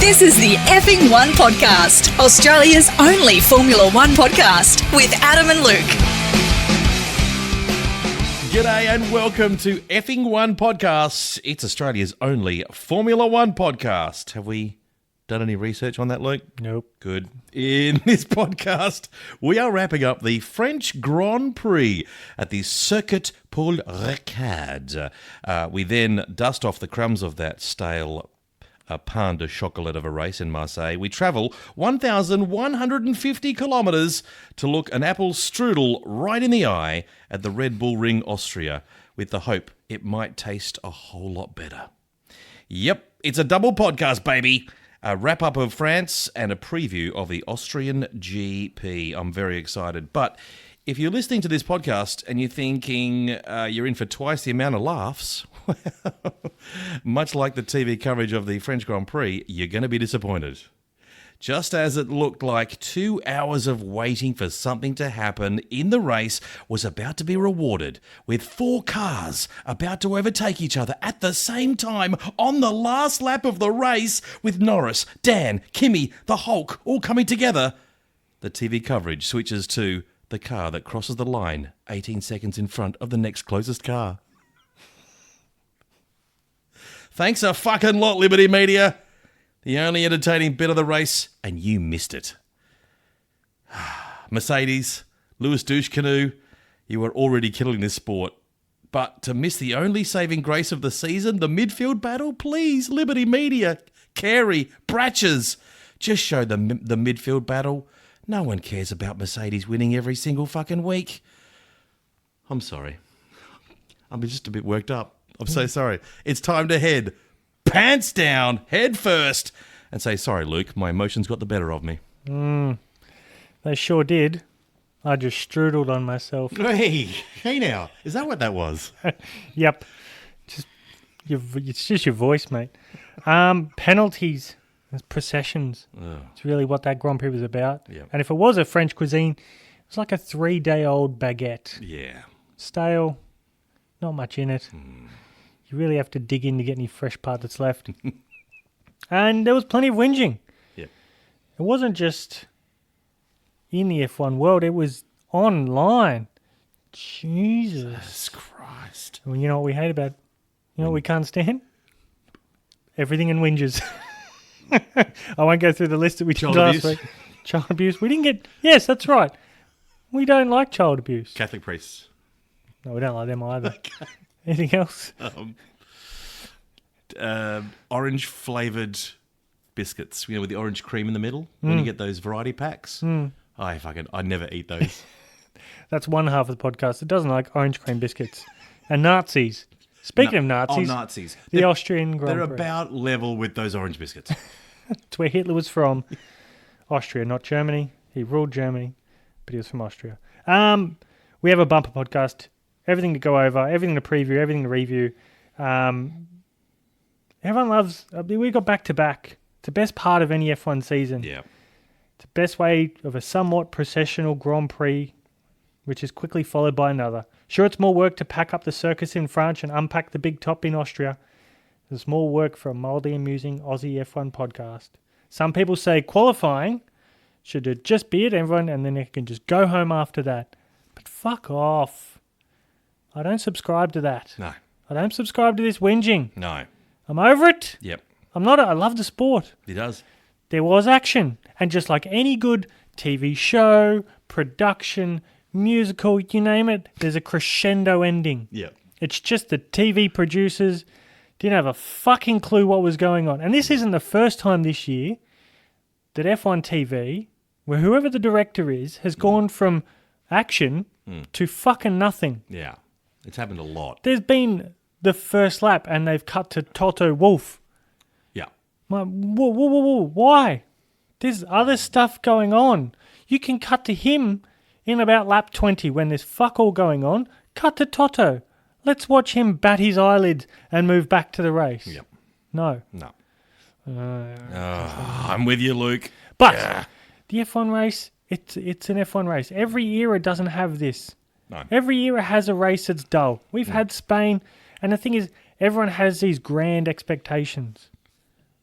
This is the Effing One Podcast, Australia's only Formula One podcast with Adam and Luke. G'day and welcome to Effing One Podcast. It's Australia's only Formula One podcast. Have we done any research on that, Luke? Nope. Good. In this podcast, we are wrapping up the French Grand Prix at the Circuit Paul Ricard. We then dust off the crumbs of that stale pain de chocolat of a race in Marseille. We travel 1,150 kilometres to look an apple strudel right in the eye at the Red Bull Ring, Austria, with the hope it might taste a whole lot better. Yep, it's a double podcast, baby. A wrap-up of France and a preview of the Austrian GP. I'm very excited. But if you're listening to this podcast and you're thinking you're in for twice the amount of laughs, much like the TV coverage of the French Grand Prix, you're going to be disappointed. Just as it looked like 2 hours of waiting for something to happen in the race was about to be rewarded, with 4 cars about to overtake each other at the same time on the last lap of the race, with Norris, Dan, Kimi, the Hulk all coming together, the TV coverage switches to the car that crosses the line 18 seconds in front of the next closest car. Thanks a fucking lot, Liberty Media. The only entertaining bit of the race, and you missed it. Mercedes, Lewis Douche-Canoe, you were already killing this sport. But to miss the only saving grace of the season, the midfield battle, please, Liberty Media, Carey, Bratches, just show the midfield battle. No one cares about Mercedes winning every single fucking week. I'm sorry. I'm just a bit worked up. I'm so sorry. It's time to head pants down, head first, and say, sorry, Luke, my emotions got the better of me. They sure did. I just strudelled on myself. Hey now. Is that what that was? Yep. It's just your voice, mate. Penalties, processions. It's really what that Grand Prix was about. Yep. And if it was a French cuisine, it was like a 3-day-old baguette. Yeah. Stale, not much in it. You really have to dig in to get any fresh part that's left. And there was plenty of whinging. Yeah. It wasn't just in the F1 world, it was online. Jesus Christ. Well, you know what we hate about, you know what we can't stand? Everything in whinges. I won't go through the list that we did last week. Child abuse. We didn't get, yes, that's right. We don't like child abuse. Catholic priests. No, we don't like them either. Okay. Anything else? Orange flavoured biscuits, with the orange cream in the middle. When you get those variety packs. I never eat those. That's one half of the podcast that doesn't like orange cream biscuits. And Nazis. Speaking of Nazis. Oh, Nazis. The Austrian Grand They're Prix. about level with those orange biscuits. It's where Hitler was from. Austria, not Germany. He ruled Germany, but he was from Austria. We have a bumper podcast. Everything to go over, everything to preview, everything to review. Everyone loves... we got back-to-back. It's the best part of any F1 season. Yeah. It's the best way of a somewhat processional Grand Prix, which is quickly followed by another. Sure, it's more work to pack up the circus in France and unpack the big top in Austria. There's more work for a mildly amusing Aussie F1 podcast. Some people say qualifying should just be it, everyone, and then they can just go home after that. But fuck off. I don't subscribe to that. No. I don't subscribe to this whinging. No. I'm over it. Yep. I love the sport. He does. There was action. And just like any good TV show, production, musical, you name it, there's a crescendo ending. Yep. It's just the TV producers didn't have a fucking clue what was going on. And this isn't the first time this year that F1 TV, where whoever the director is, has gone from action to fucking nothing. Yeah. It's happened a lot. There's been the first lap and they've cut to Toto Wolff. Yeah. Why? There's other stuff going on. You can cut to him in about lap 20 when there's fuck all going on. Cut to Toto. Let's watch him bat his eyelids and move back to the race. Yep. No. I'm with you, Luke. But the F1 race, it's an F1 race. Every era doesn't have this. No. Every era has a race that's dull. We've had Spain, and the thing is, everyone has these grand expectations.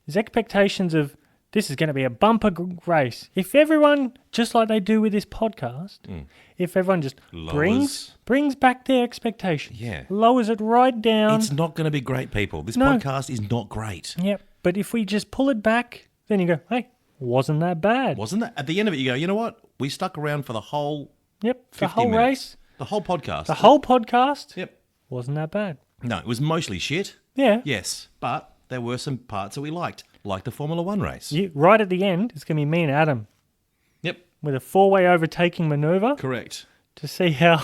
There's expectations of This is going to be a bumper race. If everyone, just like they do with this podcast, if everyone just brings back their expectations, lowers it right down. It's not going to be great, people. This podcast is not great. Yep. But if we just pull it back, then you go, hey, wasn't that bad? Wasn't that? At the end of it, you go, you know what? We stuck around for the whole 50 the whole minutes. race. The whole podcast. The whole podcast? Yep. Wasn't that bad. No, it was mostly shit. Yeah. Yes, but there were some parts that we liked, like the Formula One race. Right at the end, it's going to be me and Adam. Yep. With a 4-way overtaking maneuver. Correct. To see how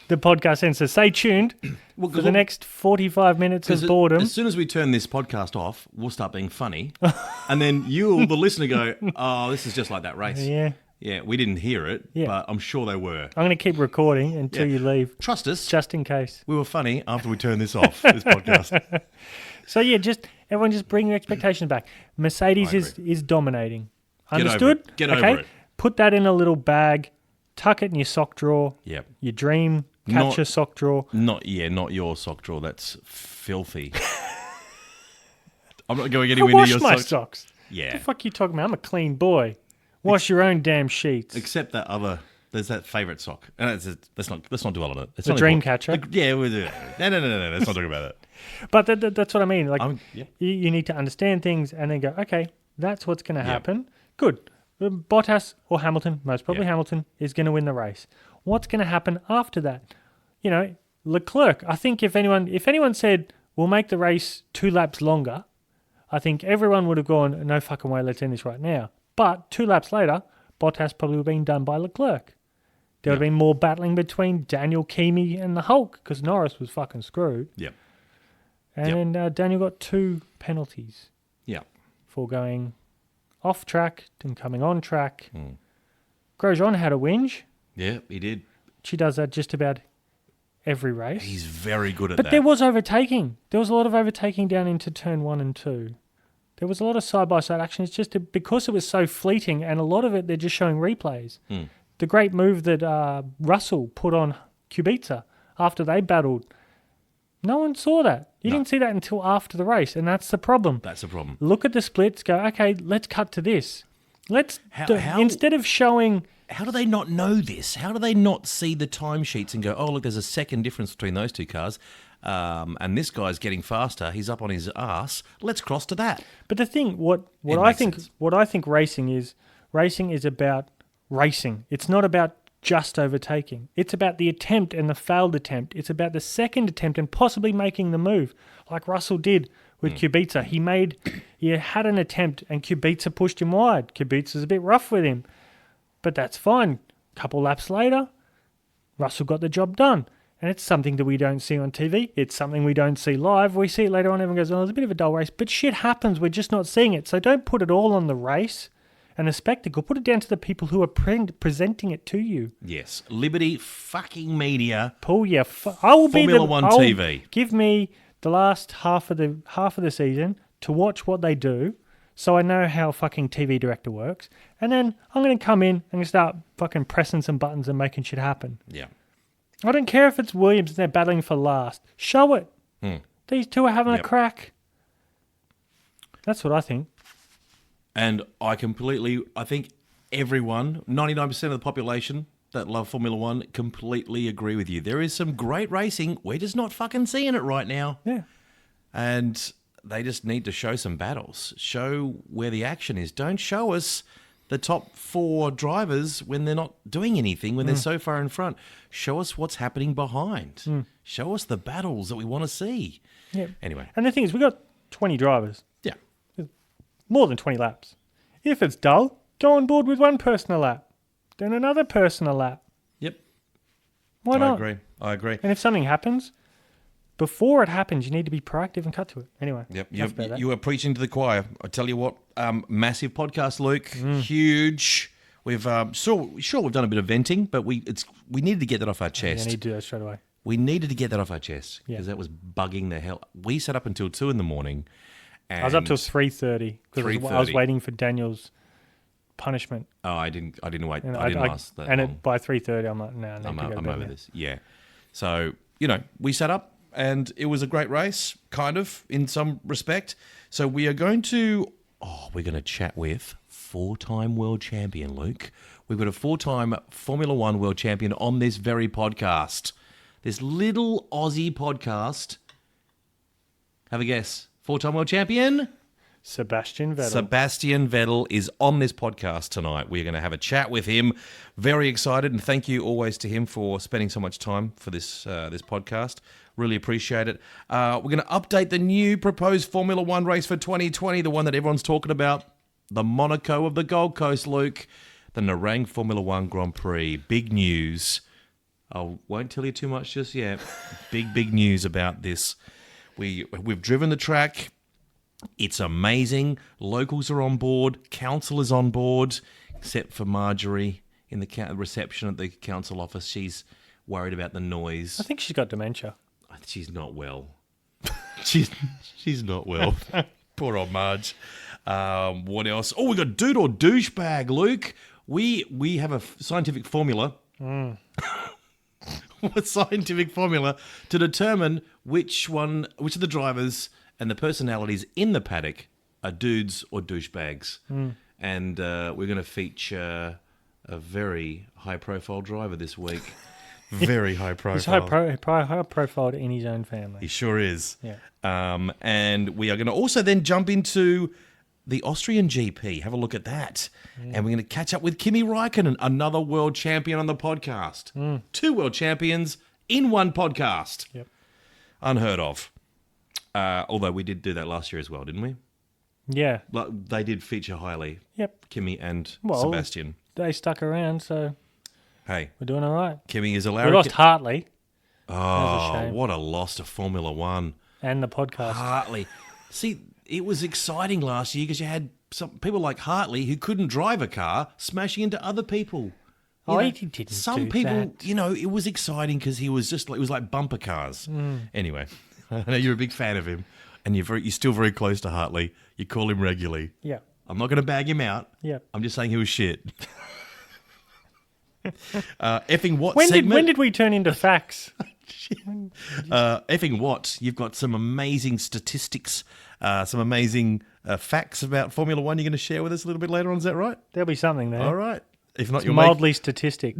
the podcast ends. So stay tuned for the next 45 minutes of boredom. As soon as we turn this podcast off, we'll start being funny. And then you'll, the listener, go, oh, this is just like that race. Yeah. Yeah, we didn't hear it, but I'm sure they were. I'm going to keep recording until you leave. Trust us. Just in case. We were funny after we turned this off, this podcast. So, everyone just bring your expectations back. Mercedes is dominating. Understood? Get over it. Put that in a little bag. Tuck it in your sock drawer. Yep. Your dream catcher sock drawer. Not your sock drawer. That's filthy. I'm not going anywhere near your socks. I wash my socks. Yeah. What the fuck are you talking about? I'm a clean boy. Wash your own damn sheets. Except that other, there's that favourite sock. And let's not dwell on it. It's the dream catcher? We'll do it. No. Let's not talk about it. But that's what I mean. Like, you need to understand things and then go, okay, that's what's going to happen. Good. Bottas or Hamilton, most probably Hamilton, is going to win the race. What's going to happen after that? You know, Leclerc, I think if anyone said, we'll make the race 2 laps longer, I think everyone would have gone, no fucking way, let's end this right now. But 2 laps later, Bottas probably would have been done by Leclerc. There would have been more battling between Daniel, Kimi and the Hulk because Norris was fucking screwed. Yep. And Daniel got 2 penalties. Yeah. For going off track and coming on track. Grosjean had a whinge. Yeah, he did. She does that just about every race. He's very good at that. But there was overtaking. There was a lot of overtaking down into turn 1 and 2. There was a lot of side-by-side action. It's just because it was so fleeting, and a lot of it they're just showing replays. The great move that Russell put on Kubica after they battled, no one saw that. You didn't see that until after the race, and that's the problem. That's the problem. Look at the splits, go, okay, let's cut to this. Instead of showing... How do they not know this? How do they not see the timesheets and go, oh, look, there's a second difference between those 2 cars, and this guy's getting faster, he's up on his ass, let's cross to that. But the thing, what I think racing is about racing. It's not about just overtaking. It's about the attempt and the failed attempt. It's about the second attempt and possibly making the move, like Russell did with Kubica. He had an attempt and Kubica pushed him wide. Kubica's a bit rough with him, but that's fine. A couple laps later, Russell got the job done. And it's something that we don't see on TV. It's something we don't see live. We see it later on. Everyone goes, oh, it's a bit of a dull race. But shit happens. We're just not seeing it. So don't put it all on the race and the spectacle. Put it down to the people who are presenting it to you. Yes. Liberty fucking media. Pull your... I will be Formula One TV. Give me the last half of the season to watch what they do so I know how a fucking TV director works. And then I'm going to come in and start fucking pressing some buttons and making shit happen. Yeah. I don't care if it's Williams and they're battling for last. Show it. These 2 are having a crack. That's what I think. And I think everyone, 99% of the population that love Formula One, completely agree with you. There is some great racing. We're just not fucking seeing it right now. Yeah. And they just need to show some battles. Show where the action is. Don't show us the top 4 drivers when they're not doing anything, when they're so far in front. Show us what's happening behind. Show us the battles that we want to see. Yeah. Anyway. And the thing is, we've got 20 drivers. Yeah. More than 20 laps. If it's dull, go on board with one person a lap. Then another person a lap. Yep. Why not? I agree. And if something happens, before it happens, you need to be proactive and cut to it. Anyway. Yep. You are preaching to the choir. I tell you what, massive podcast, Luke. Huge. We've we've done a bit of venting, but we needed to get that off our chest. You need to do that straight away. We needed to get that off our chest because that was bugging the hell. We sat up until 2 a.m. I was up till 3:30 because I was waiting for Daniel's punishment. Oh, I didn't wait. And I didn't last that long. And by 3:30, I'm like, no, I'm over this. Yeah. So we sat up. And it was a great race, kind of, in some respect. So we're going to chat with 4-time world champion, Luke. We've got a 4-time Formula One world champion on this very podcast. This little Aussie podcast. Have a guess. 4-time world champion? Sebastian Vettel. Sebastian Vettel is on this podcast tonight. We're going to have a chat with him. Very excited, and thank you always to him for spending so much time for this podcast. Really appreciate it. We're going to update the new proposed Formula One race for 2020, the one that everyone's talking about, the Monaco of the Gold Coast, Luke, the Narang Formula One Grand Prix. Big news. I won't tell you too much just yet. Big news about this. We've driven the track. It's amazing. Locals are on board. Council is on board, except for Marjorie in the reception at the council office. She's worried about the noise. I think she's got dementia. She's not well. she's not well. Poor old Marge. What else? Oh, we got dude or douchebag, Luke. We have a scientific formula. A scientific formula to determine which of the drivers and the personalities in the paddock are dudes or douchebags. And we're going to feature a very high-profile driver this week. Very high-profile. He's high-profile in his own family. He sure is. Yeah. And we are going to also then jump into the Austrian GP. Have a look at that. And we're going to catch up with Kimi Räikkönen, another world champion on the podcast. 2 world champions in one podcast. Yep. Unheard of. Although we did do that last year as well, didn't we? Yeah. They did feature highly. Yep. Kimi and Well, Sebastian. They stuck around, so Hey, we're doing all right. Kimi is We allowed. lost Hartley Oh, shame. what a loss to Formula One. and the podcast. Hartley. See, it was exciting last year because you had some people like Hartley who couldn't drive a car smashing into other people. You know, He didn't some do people, that. it was exciting because he was just like, it was like bumper cars. Anyway, I know you're a big fan of him and you're still very close to Hartley. You call him regularly. Yeah. I'm not going to bag him out. Yeah. I'm just saying he was shit. Effing what When segment? did we turn into facts? Effing what? You've got some amazing statistics, some amazing facts about Formula One you're going to share with us a little bit later on. Is that right? There'll be something there. All right. If not, It's you'll mildly statistic.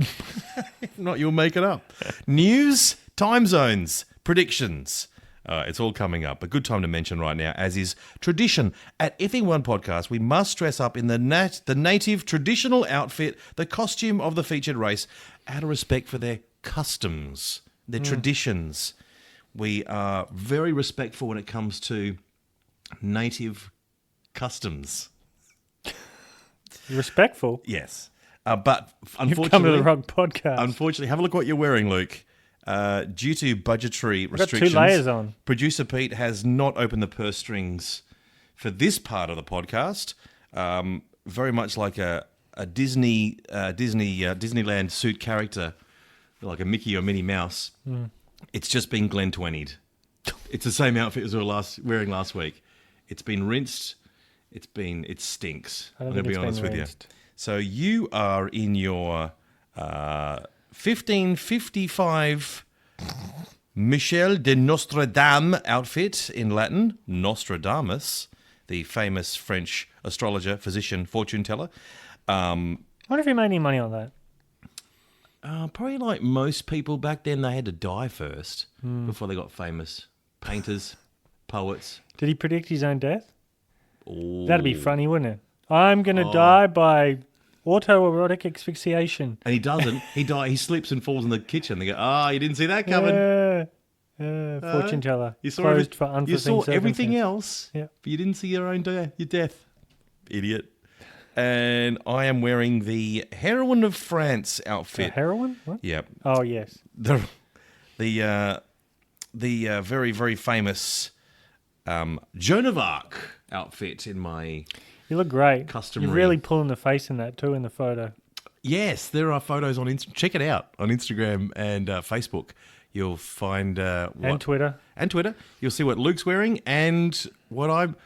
if not, you'll make it up. News, time zones, predictions. It's all coming up. A good time to mention right now, as is tradition. At Effing One Podcast, we must dress up in the native traditional outfit, the costume of the featured race, out of respect for their customs, their traditions. We are very respectful when it comes to native customs. Respectful. Yes. But unfortunately, You've come to the wrong podcast. Unfortunately, have a look what you're wearing, Luke. Due to budgetary got restrictions, 2 layers on. Producer Pete has not opened the purse strings for this part of the podcast. Very much like a Disneyland suit character, like a Mickey or Minnie Mouse. It's just been Glen 20'd. It's the same outfit as we were wearing last week. It's been rinsed. It stinks. I don't I'm think going to be it's honest been with you. rinsed. So you are in your 1555 Michel de Nostradam outfit in Latin. Nostradamus, the famous French astrologer, physician, fortune teller. I wonder if he made any money on that. Probably like most people back then, they had to die first before they got famous. Painters, poets. Did he predict his own death? Ooh. That'd be funny, wouldn't it? I'm going to die by autoerotic asphyxiation. And he doesn't. He slips and falls in the kitchen. They go, you didn't see that coming. Fortune teller. You saw, Closed for unforeseen you saw everything circumstances. else, Yeah. but you didn't see your own your death. Idiot. And I am wearing the Heroine of France outfit. Heroin? What? Yep. Oh, yes. The very, very famous Joan of Arc outfit in my... You look great. Customary. You're really pulling the face in that too in the photo. Yes, there are photos on Instagram. Check it out on Instagram and Facebook. You'll find And Twitter. And Twitter. You'll see what Luke's wearing and what am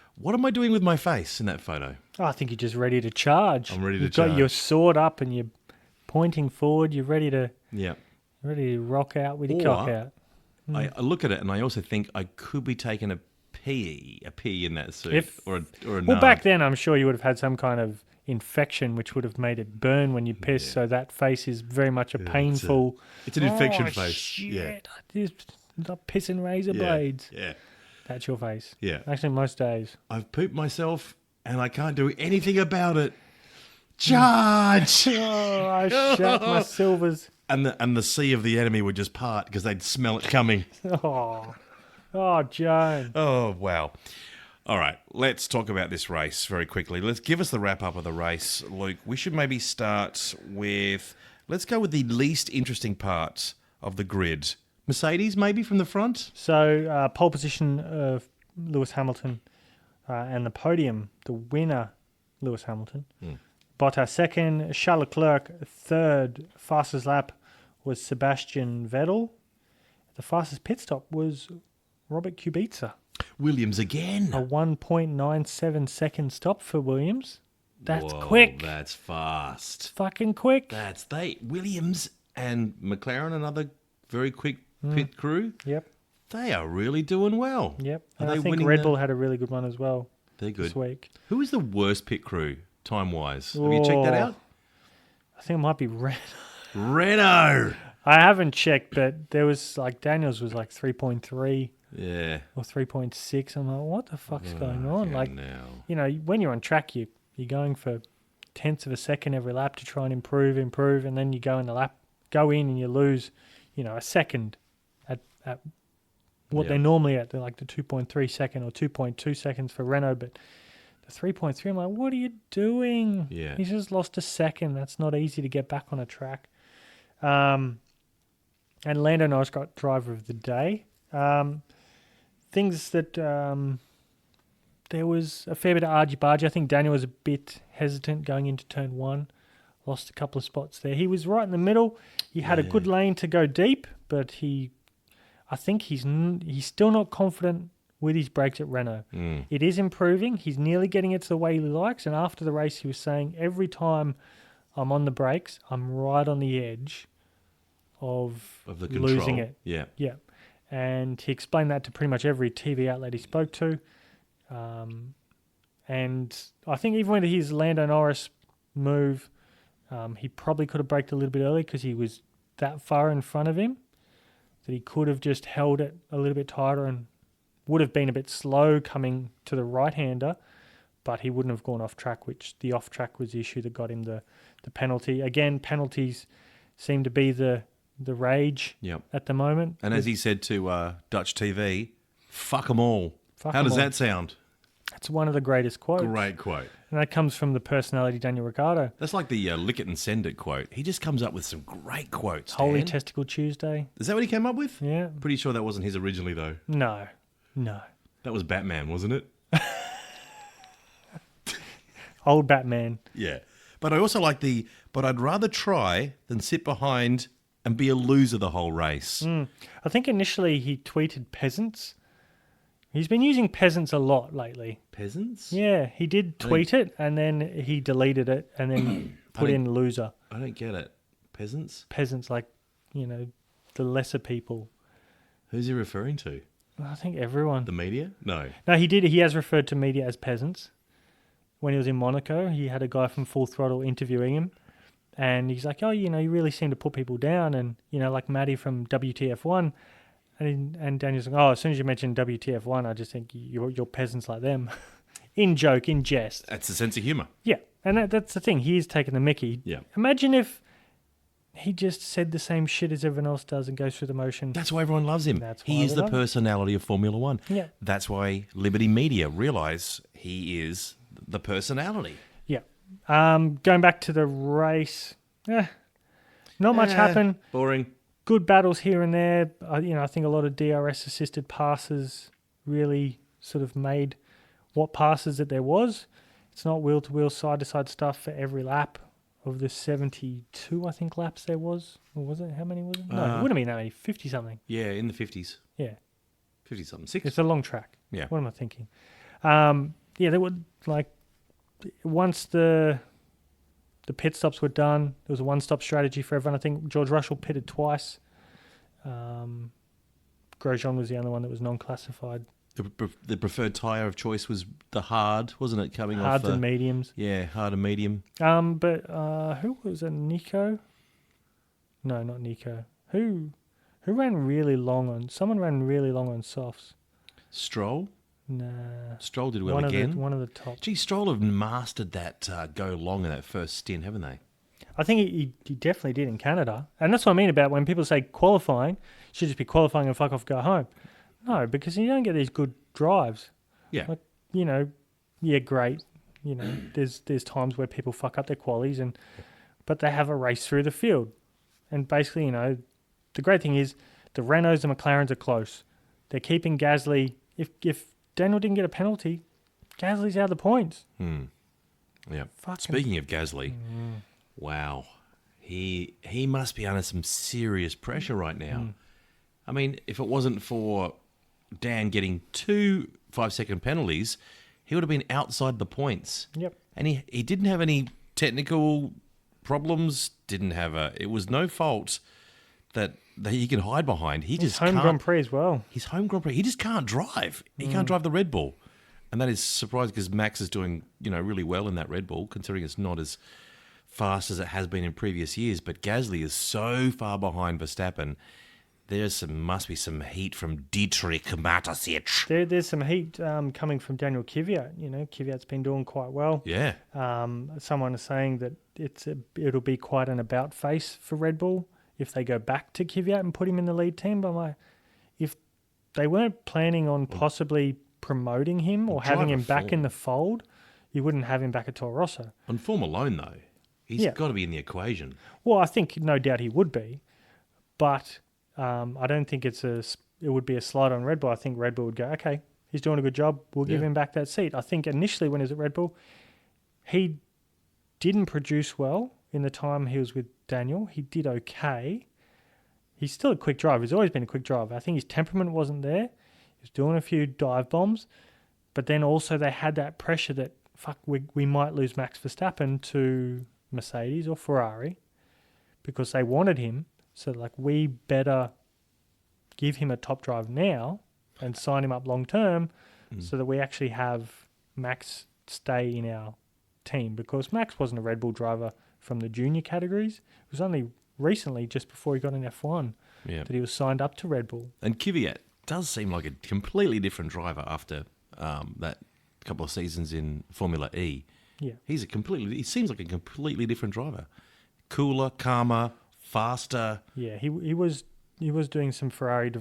I doing with my face in that photo? Oh, I think you're just ready to charge. I'm ready to You've got charge. your sword up and you're pointing forward. You're ready to Yeah. rock out with your cock out. I look at it and I also think I could be taking a pee in that suit or a Well, back then, I'm sure you would have had some kind of infection, which would have made it burn when you piss. So that face is very much a painful. It's an infection face. Shit, Yeah. I'm pissing razor blades. Yeah. That's your face. Yeah. Actually, most days. I've pooped myself and I can't do anything about it. Charge! Oh, I shat my silvers. And the sea of the enemy would just part because they'd smell it coming. Oh, Joan. Oh, wow. All right, let's talk about this race very quickly. Let's give us the wrap-up of the race, Luke. We should maybe start with... Let's go with the least interesting part of the grid. Mercedes, maybe, from the front? So, pole position of Lewis Hamilton and the podium, the winner, Lewis Hamilton. Bottas second, Charles Leclerc third. Fastest lap was Sebastian Vettel. The fastest pit stop was Robert Kubica. Williams again. A 1.97 second stop for Williams. That's Whoa, quick. That's fast. Fucking quick. Williams and McLaren, another very quick pit crew. Yep. They are really doing well. Yep. Are And they I think winning Red Bull had a really good one as well. They're good. This week. Who is the worst pit crew time-wise? Have you checked that out? I think it might be Red. Renault. I haven't checked, but there was Daniels was 3.3 Yeah. or 3.6. I'm like, what the fuck's going on? Now. When you're on track, you're going for tenths of a second every lap to try and improve, and then you go in and you lose, a second at what they're normally at. They're like the 2.3 second or 2.2 seconds for Renault, but the 3.3, I'm like, what are you doing? Yeah. He's just lost a second. That's not easy to get back on a track. And Lando Norris got driver of the day. Things that there was a fair bit of argy-bargy. I think Daniel was a bit hesitant going into turn one. Lost a couple of spots there. He was right in the middle. He had a good lane to go deep, but I think he's still not confident with his brakes at Renault. It is improving. He's nearly getting it to the way he likes. And after the race, he was saying, every time I'm on the brakes, I'm right on the edge of the control. losing it. Yeah. Yeah. And he explained that to pretty much every TV outlet he spoke to. And I think even with his Lando Norris move, he probably could have braked a little bit early because he was that far in front of him that he could have just held it a little bit tighter and would have been a bit slow coming to the right-hander, but he wouldn't have gone off track, which the off track was the issue that got him the penalty. Again, penalties seem to be the rage at the moment. And as he said to Dutch TV, fuck them all. How does that sound? That's one of the greatest quotes. Great quote. And that comes from the personality Daniel Ricciardo. That's like the lick it and send it quote. He just comes up with some great quotes. Holy Dan. Testicle Tuesday. Is that what he came up with? Yeah. Pretty sure that wasn't his originally, though. No. That was Batman, wasn't it? Old Batman. Yeah. But I also like but I'd rather try than sit behind and be a loser the whole race. I think initially he tweeted peasants. He's been using peasants a lot lately. Peasants? Yeah, he did tweet it and then he deleted it and then put in loser. I don't get it. Peasants? Peasants, the lesser people. Who's he referring to? I think everyone. The media? No. No, he did. He has referred to media as peasants. When he was in Monaco, he had a guy from Full Throttle interviewing him. And he's like, you really seem to put people down. And, like Maddie from WTF1. And Daniel's like, as soon as you mention WTF1, I just think you're peasants like them. In joke, in jest. That's the sense of humour. Yeah. And that's the thing. He is taking the mickey. Yeah. Imagine if he just said the same shit as everyone else does and goes through the motion. That's why everyone loves him. He is the personality of Formula One. Yeah. That's why Liberty Media realise he is the personality. Yeah. Going back to the race, not much happened. Boring. Good battles here and there. I think a lot of DRS-assisted passes really sort of made what passes that there was. It's not wheel-to-wheel, side-to-side stuff for every lap of the 72, I think, laps there was. Or was it? How many was it? No, it wouldn't have been that many. 50-something. Yeah, in the 50s. Yeah. 50-something. 6? It's a long track. Yeah. What am I thinking? They were once the pit stops were done, there was a one-stop strategy for everyone. I think George Russell pitted twice. Grosjean was the only one that was non-classified The preferred tyre of choice was the hard, wasn't it? Coming Hards off and mediums. Yeah, hard and medium. But who was it? Nico? No, not Nico. Who ran really long on? Someone ran really long on softs. Stroll? Nah. Stroll did well again. One of the top. Gee, Stroll have mastered that go long in that first stint, haven't they? I think he definitely did in Canada. And that's what I mean about when people say qualifying, should just be qualifying and fuck off, go home. No, because you don't get these good drives. Yeah. Like, yeah, great. There's times where people fuck up their qualies, but they have a race through the field. And basically, the great thing is the Renaults and McLarens are close. They're keeping Gasly. If Daniel didn't get a penalty, Gasly's out of the points. Yeah. Speaking of Gasly, wow. He must be under some serious pressure right now. I mean, if it wasn't for Dan getting 2 5-second penalties, he would have been outside the points. Yep. And he didn't have any technical problems, it was no fault that he can hide behind. His home Grand Prix as well. His home Grand Prix. He just can't drive. He can't drive the Red Bull. And that is surprising because Max is doing, really well in that Red Bull, considering it's not as fast as it has been in previous years. But Gasly is so far behind Verstappen. Must be some heat from Dietrich Mateschitz. There's some heat coming from Daniel Kvyat. Kvyat's been doing quite well. Yeah. Someone is saying that it'll be quite an about face for Red Bull if they go back to Kvyat and put him in the lead team. But I'm like, if they weren't planning on possibly promoting him or having him back in the fold, you wouldn't have him back at Toro Rosso. On form alone, though, he's got to be in the equation. Well, I think no doubt he would be, but I don't think it would be a slide on Red Bull. I think Red Bull would go, okay, he's doing a good job. We'll give him back that seat. I think initially when he was at Red Bull, he didn't produce well in the time he was with Daniel. He did okay. He's still a quick driver. He's always been a quick driver. I think his temperament wasn't there. He was doing a few dive bombs, but then also they had that pressure that, we might lose Max Verstappen to Mercedes or Ferrari because they wanted him. So, we better give him a top drive now and sign him up long term so that we actually have Max stay in our team. Because Max wasn't a Red Bull driver from the junior categories. It was only recently, just before he got in F1, that he was signed up to Red Bull. And Kvyat does seem like a completely different driver after that couple of seasons in Formula E. Yeah. He seems like a completely different driver. Cooler, calmer, faster. Yeah, he was doing some Ferrari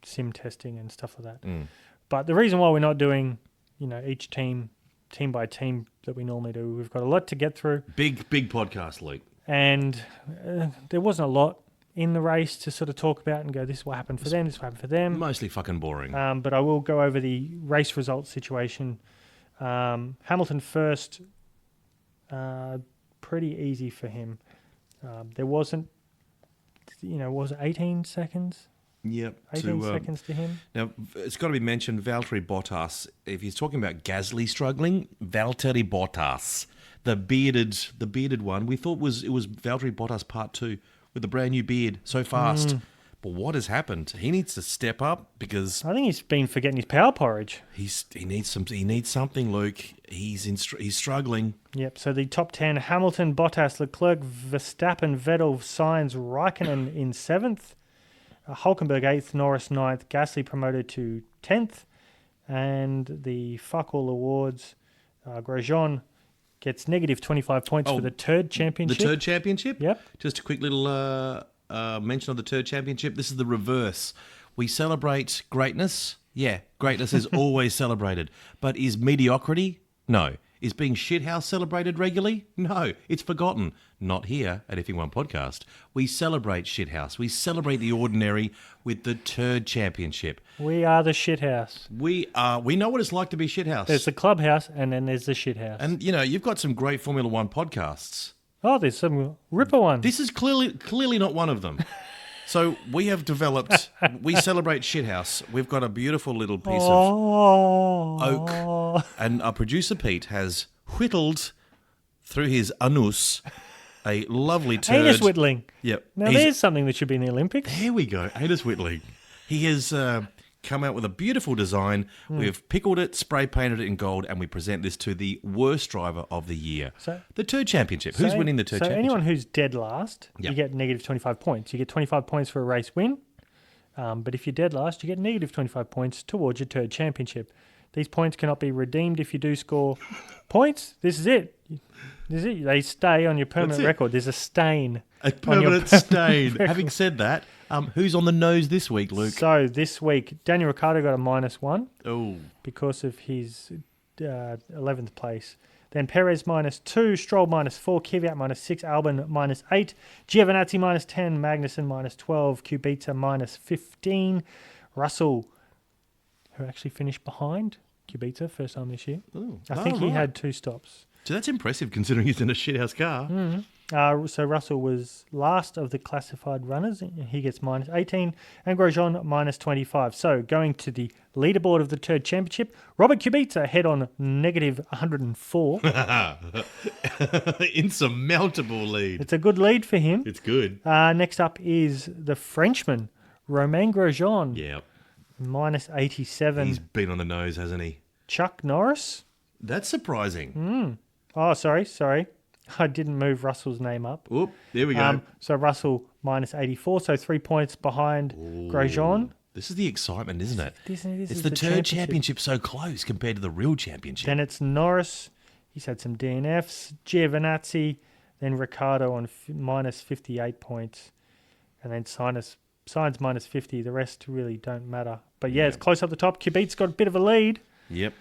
sim testing and stuff like that. But the reason why we're not doing, each team by team that we normally do, we've got a lot to get through. Big podcast, Luke. And there wasn't a lot in the race to sort of talk about and go, this is what happened for them, this is what happened for them. Mostly fucking boring. But I will go over the race results situation. Hamilton first, pretty easy for him. There wasn't, was it 18 seconds? Yep. 18 seconds to him. Now, it's got to be mentioned, Valtteri Bottas, if he's talking about Gasly struggling, Valtteri Bottas, the bearded one, we thought it was Valtteri Bottas Part 2 with a brand new beard so fast. But what has happened? He needs to step up because I think he's been forgetting his power porridge. He needs something, Luke. He's struggling. Yep. So the top 10: Hamilton, Bottas, Leclerc, Verstappen, Vettel, Sainz, Raikkonen in 7th, Hülkenberg 8th, Norris 9th, Gasly promoted to 10th, and the fuck all awards. Grosjean gets negative 25 points for the Turd Championship. The Turd Championship? Yep. Just a quick little mention of the Turd Championship. This is the reverse. We celebrate greatness. Yeah, greatness is always celebrated. But is mediocrity? No. Is being shithouse celebrated regularly? No. It's forgotten. Not here at Effing One Podcast. We celebrate shithouse. We celebrate the ordinary with the Turd Championship. We are the shithouse. We know what it's like to be shithouse. There's the clubhouse and then there's the shithouse. And, you've got some great Formula One podcasts. Oh, there's some ripper ones. This is clearly not one of them. So we have developed, we celebrate shithouse. We've got a beautiful little piece of oak. And our producer Pete has whittled through his anus a lovely turd. Anus whittling. Yep. Now there's something that should be in the Olympics. There we go, anus whittling. He has come out with a beautiful design. We've pickled it, spray painted it in gold, and we present this to the worst driver of the year. The Turd Championship. Who's winning the Turd Championship? So anyone who's dead last, you get negative 25 points. You get 25 points for a race win. But if you're dead last, you get negative 25 points towards your Turd Championship. These points cannot be redeemed if you do score points. This is it. They stay on your permanent record. There's a stain. A permanent stain. Record. Having said that, who's on the nose this week, Luke? So this week, Daniel Ricciardo got a -1. Oh. Because of his 11th place. Then Perez -2, Stroll -4, Kvyat -6, Albon -8, Giovinazzi -10, Magnussen -12, Kubica -15, Russell, who actually finished behind Kubica first time this year. Ooh. I think he had 2 stops. So that's impressive considering he's in a shithouse car. So Russell was last of the classified runners. He gets -18, and Grosjean -25. So going to the leaderboard of the Turd Championship, Robert Kubica ahead on negative 104. Insurmountable lead. It's a good lead for him. It's good. Next up is the Frenchman, Romain Grosjean. Yeah. -87. He's been on the nose, hasn't he? Chuck Norris. That's surprising. Oh, sorry. I didn't move Russell's name up. Oop, there we go. So Russell -84, so 3 points behind Grosjean. This is the excitement, isn't it? This It's is the Turd Championship so close compared to the real championship. Then it's Norris. He's had some DNFs. Giovinazzi. Then Ricciardo on -58 points. And then Sainz -50. The rest really don't matter. But yeah, it's close up the top. Kubica's got a bit of a lead. Yep.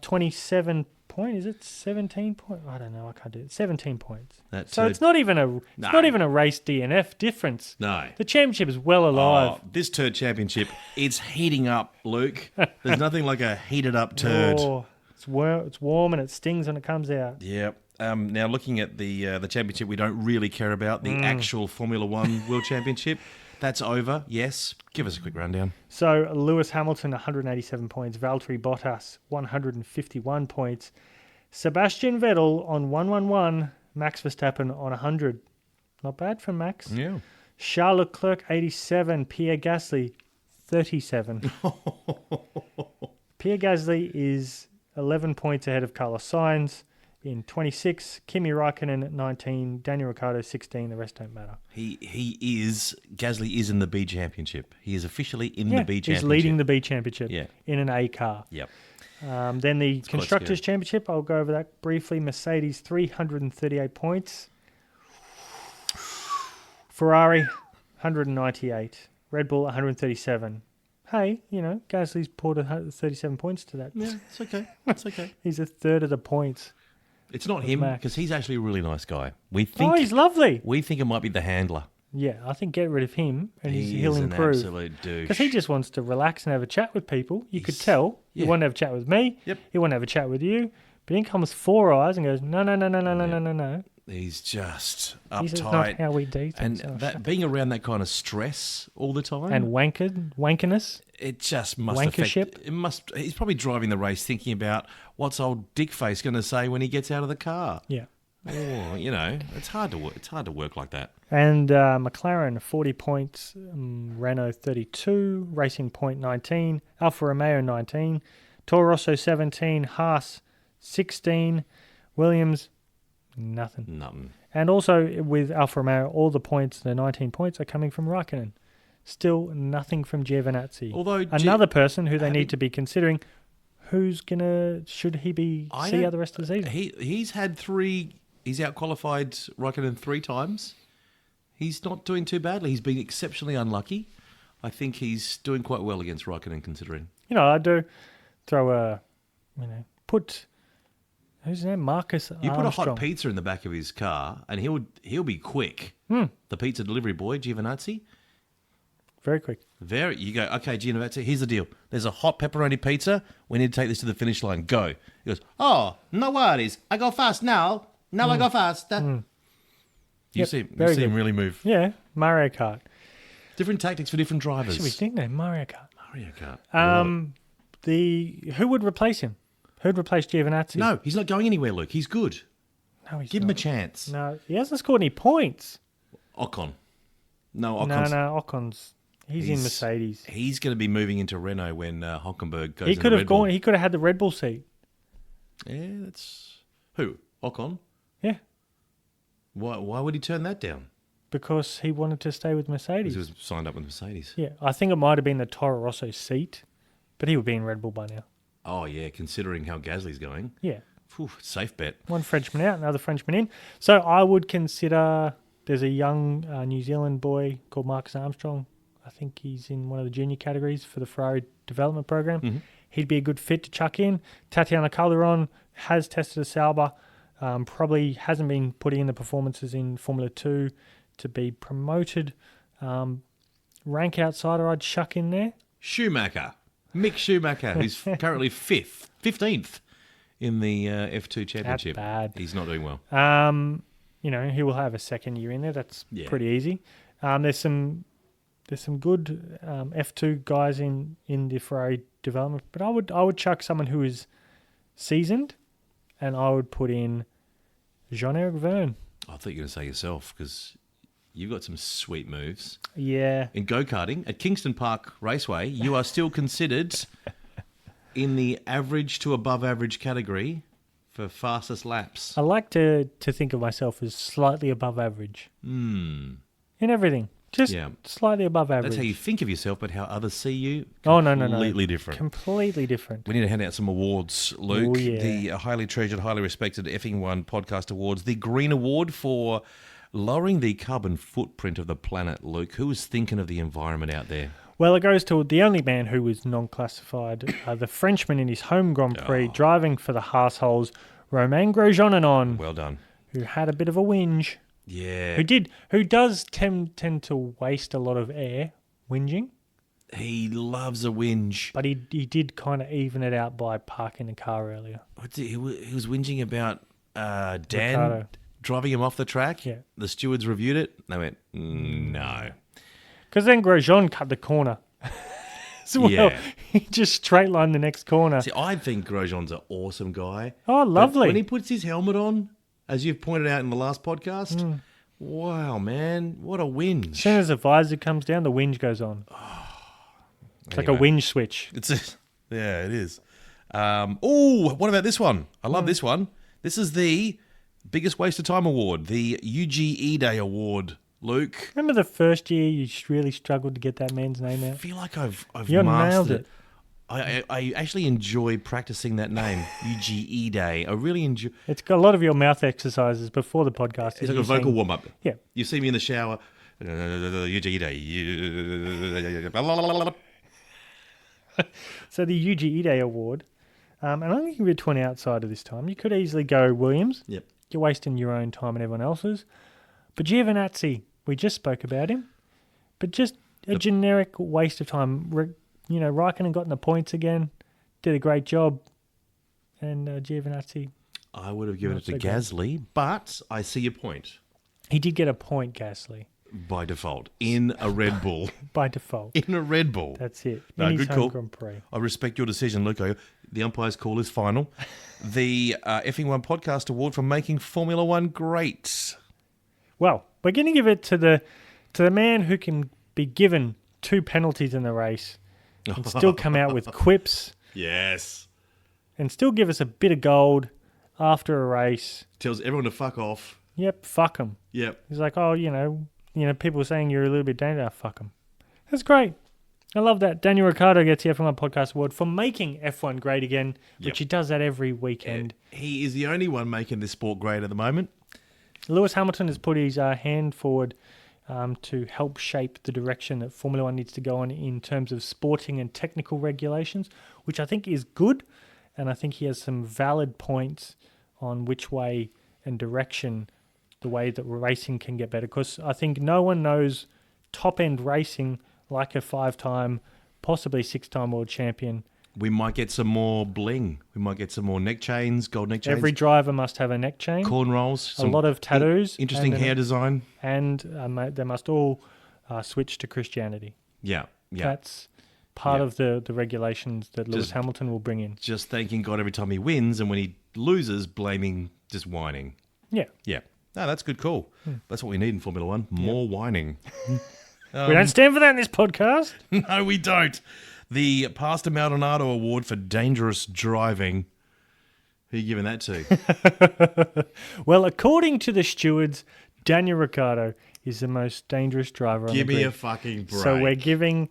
27 point. Is it 17 point? I don't know. I can't do it. 17 points. So it's not even a race DNF difference. No. The championship is well alive. This Turd Championship, it's heating up, Luke. There's nothing like a heated up turd. Oh, it's warm and it stings when it comes out. Yep. Now looking at the championship, we don't really care about the actual Formula One World Championship. That's over. Yes. Give us a quick rundown. So Lewis Hamilton 187 points, Valtteri Bottas 151 points, Sebastian Vettel on 111, Max Verstappen on 100. Not bad for Max. Yeah. Charles Leclerc 87, Pierre Gasly 37. Pierre Gasly is 11 points ahead of Carlos Sainz in 26, Kimi Raikkonen at 19, Daniel Ricciardo 16. The rest don't matter. Gasly is in the B Championship. He is officially in the B Championship. He's leading the B Championship Yeah. in an A car. Yep. Then the Constructors' Championship, I'll go over that briefly. Mercedes 338 points. Ferrari 198. Red Bull 137. Hey, Gasly's poured 37 points to that. Yeah, it's okay. It's okay. He's a third of the points. It's not him because he's actually a really nice guy. He's lovely. We think it might be the handler. Yeah, I think get rid of him and he'll an improve. Absolute douche. Because he just wants to relax and have a chat with people. You could tell. He won't have a chat with me. Yep. He won't have a chat with you. But in comes Four Eyes and goes, no. He's just uptight. This is not how we do things. And being around that kind of stress all the time. And wankerness. It just must affect. He's probably driving the race thinking about what's old Dickface going to say when he gets out of the car. Yeah. Oh, it's hard to work. It's hard to work like that. And McLaren 40 points, Renault 32, Racing Point 19, Alfa Romeo 19, Toro Rosso 17, Haas 16, Williams nothing. And also with Alfa Romeo, all the points, the 19 points, are coming from Raikkonen. Still nothing from Giovinazzi. Although another person who they need to be considering, should he see out the rest of the season? He's had 3. He's out-qualified Raikkonen 3 times. He's not doing too badly. He's been exceptionally unlucky. I think he's doing quite well against Raikkonen, considering. I do throw put, who's his name? Marcus Armstrong. You put a hot pizza in the back of his car, and he'll be quick. The pizza delivery boy, Giovinazzi. Very quick. You go, okay, Giovinazzi, here's the deal. There's a hot pepperoni pizza. We need to take this to the finish line. Go. He goes, oh, no worries. I go fast now. Now I go fast. You see him really move. Yeah, Mario Kart. Different tactics for different drivers. Should we think that? Mario Kart. Mario Kart. Who would replace him? Who'd replace Giovinazzi? No, he's not going anywhere, Luke. He's good. No, he's Give not. him a chance. No, he hasn't scored any points. Ocon. No, Ocon's... No, Ocon's... He's in Mercedes. He's going to be moving into Renault when Hockenberg goes. He could have Red Bull. gone. He could have had the Red Bull seat. Yeah, that's who Ocon. Yeah, Why would he turn that down? because he wanted to stay with Mercedes. He was signed up with Mercedes. Yeah, I think it might have been the Toro Rosso seat, but he would be in Red Bull by now. Oh yeah, considering how Gasly's going. Yeah, Phew, safe bet. one Frenchman out, another Frenchman in. So I would consider there's a young New Zealand boy called Marcus Armstrong. I think he's in one of the junior categories for the Ferrari development program. Mm-hmm. He'd be a good fit to chuck in. Tatiana Calderon has tested a Sauber. Probably hasn't been putting in the performances in Formula 2 to be promoted. Rank outsider I'd chuck in there. Schumacher, Mick Schumacher, who's currently 15th in the F2 Championship. That's bad. He's not doing well. He will have a second year in there. That's Yeah. pretty easy. There's some good F2 guys in the Ferrari development, but I would chuck someone who is seasoned, and I would put in Jean-Eric Verne. I thought you were going to say yourself because you've got some sweet moves. Yeah. In go-karting at Kingston Park Raceway, you are still considered in the average to above average category for fastest laps. I like to think of myself as slightly above average. In everything. Just slightly above average. That's how you think of yourself, but how others see you, Oh, no. completely different. Completely different. We need to hand out some awards, Luke. Oh, yeah. The highly treasured, highly respected Effing One Podcast Awards. The Green Award for lowering the carbon footprint of the planet, Luke. Who was thinking of the environment out there? Well, it goes to the only man who was non-classified, the Frenchman in his home Grand Prix, driving for the Haas-holes, Romain Grosjean, Well done. who had a bit of a whinge. Yeah. Who does tend to waste a lot of air, whinging, He loves a whinge. but he did kind of even it out by parking the car earlier. He was whinging about Dan Ricardo. driving him off the track. Yeah. The stewards reviewed it. They went, no. Because then Grosjean cut the corner. As well. Yeah. He just straight lined the next corner. See, I think Grosjean's an awesome guy. Oh, But lovely. when he puts his helmet on, as you've pointed out in the last podcast, wow, man, what a whinge. As soon as the visor comes down, the whinge goes on. It's like a Anyway. whinge switch. Yeah, it is. What about this one? I love this one. This is the biggest waste of time award, the UGE Day Award, Luke. Remember the first year you really struggled to get that man's name I out? feel like I've You mastered nailed it. it. I actually enjoy practicing that name, UGE Day. I really enjoy. It's got a lot of your mouth exercises before the podcast. It's like a vocal warm up. Yeah. You see me in the shower. UGE Day. So the UGE Day Award, and I'm going to give you a 20 outsider this time. You could easily go Williams. Yep. You're wasting your own time and everyone else's. But Giovinazzi, we just spoke about him. But just a generic waste of time. Raikkonen got in the points again, did a great job. And Giovinazzi, I would have given it to Not so good. Gasly, but I see your point. he did get a point, Gasly, By default, in a Red Bull. by default. In a Red Bull. That's it. No, In his good home call. Grand Prix. I respect your decision, Luke. The umpire's call is final. The Effing One Podcast Award for making Formula One great. Well, we're going to give it to the man who can be given 2 penalties in the race and still come out with quips Yes. and still give us a bit of gold after a race. Tells everyone to fuck off. Yep, fuck him. Yep. He's like, people saying you're a little bit dangerous. Fuck him. That's great. I love that. Daniel Ricciardo gets the F1 Podcast Award for making F1 great again, which he does that every weekend. He is the only one making this sport great at the moment. Lewis Hamilton has put his hand forward to help shape the direction that Formula One needs to go in terms of sporting and technical regulations, which I think is good. And I think he has some valid points on which way and direction the way that racing can get better. Because I think no one knows top-end racing like a 5-time, possibly 6-time world champion. We might get some more bling. We might get some more neck chains, gold neck chains. Every driver must have a neck chain, cornrows. a lot of tattoos. Interesting and hair design. And they must all switch to Christianity. Yeah. That's part of the regulations that Lewis Hamilton will bring in. Just thanking God every time he wins, and when he loses, just whining. Yeah. Yeah. No, that's a good call. That's what we need in Formula One. More whining. We don't stand for that in this podcast. No, we don't. The Pastor Maldonado Award for dangerous driving. Who are you giving that to? Well, according to the stewards, Daniel Ricciardo is the most dangerous driver on the Give me grid. a fucking break. So we're giving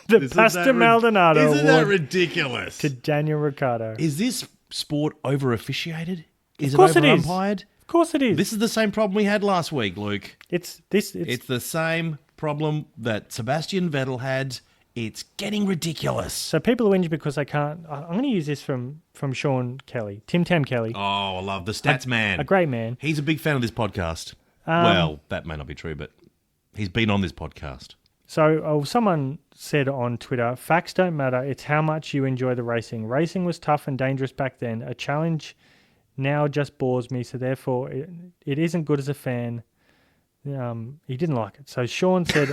the Pastor Maldonado Isn't that Award ridiculous? to Daniel Ricciardo. Is this sport over officiated? Is Of course it it over is. umpired? Of course it is. This is the same problem we had last week, Luke. It's It's the same problem that Sebastian Vettel had. It's getting ridiculous. so people are whinging because they can't. I'm going to use this from Sean Kelly, Tim Tam Kelly, Oh, I love the stats man. a great man. He's a big fan of this podcast. Well, that may not be true, but he's been on this podcast. So someone said on Twitter, facts don't matter. It's how much you enjoy the racing. Racing was tough and dangerous back then. A challenge now just bores me, so therefore it isn't good as a fan. He didn't like it. So Sean said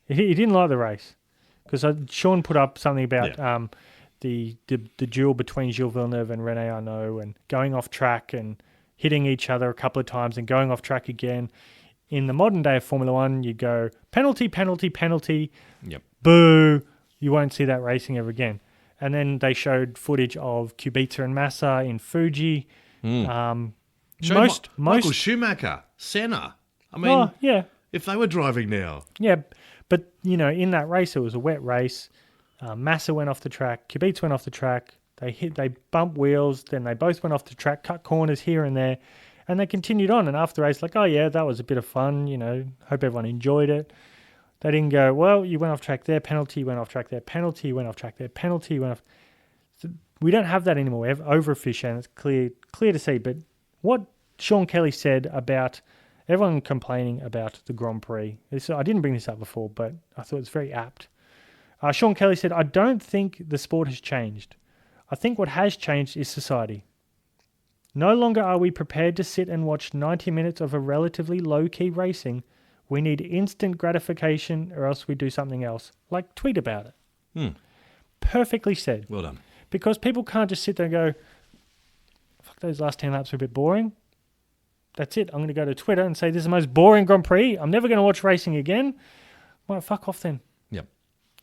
he didn't like the race because Sean put up something about the duel between Gilles Villeneuve and René Arnoux and going off track and hitting each other a couple of times and going off track again. In the modern day of Formula One, you go penalty, penalty, penalty. Yep. Boo. You won't see that racing ever again. And then they showed footage of Kubica and Massa in Fuji. Michael Schumacher, Senna. I mean, Oh, yeah. if they were driving now. Yeah. But, in that race, it was a wet race. Massa went off the track. Kubica went off the track. They bumped wheels. Then they both went off the track, cut corners here and there. And they continued on. And after the race, like, oh, yeah, that was a bit of fun. Hope everyone enjoyed it. They didn't go, well, you went off track there, penalty, you went off track there, penalty, you went off track there, penalty, you went off. So we don't have that anymore. We have overfishing. It's clear to see. But what Sean Kelly said about everyone complaining about the Grand Prix, I didn't bring this up before, but I thought it was very apt. Sean Kelly said, I don't think the sport has changed. I think what has changed is society. No longer are we prepared to sit and watch 90 minutes of a relatively low-key racing. We need instant gratification or else we do something else, like tweet about it. Perfectly said. Well done. Because people can't just sit there and go, fuck, those last 10 laps were a bit boring. That's it. I'm going to go to Twitter and say this is the most boring Grand Prix. I'm never going to watch racing again. Well, fuck off then. Yep.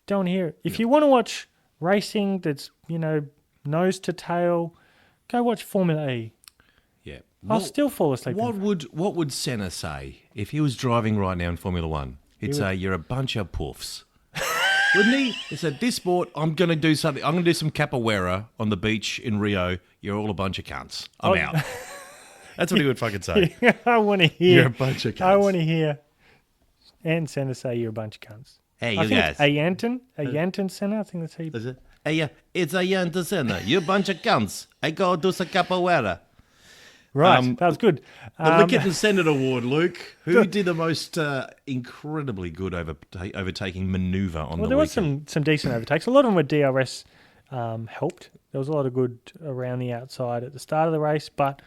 Don't hear it. If you want to watch racing that's, nose to tail, go watch Formula E. Yeah. I'll still fall asleep. What would Senna say if he was driving right now in Formula One? He'd say, "You're a bunch of poofs," wouldn't he? He said, "This sport, I'm going to do something. I'm going to do some capoeira on the beach in Rio. You're all a bunch of cunts. I'm out." That's what he would fucking say. I want to hear. You're a bunch of cunts. I want to hear Ann Senna say you're a bunch of cunts. Hey, I you think guys. it's Ayanton Senna. I think that's how you... Is it? Hey, it's a Yanta Senna. You're a bunch of cunts. I go do some capoeira. Right, that was good. The Lickett Senate Award, Luke. Who did the most incredibly good overtaking manoeuvre on the Well, there was weekend? some decent overtakes. A lot of them were DRS helped. There was a lot of good around the outside at the start of the race, but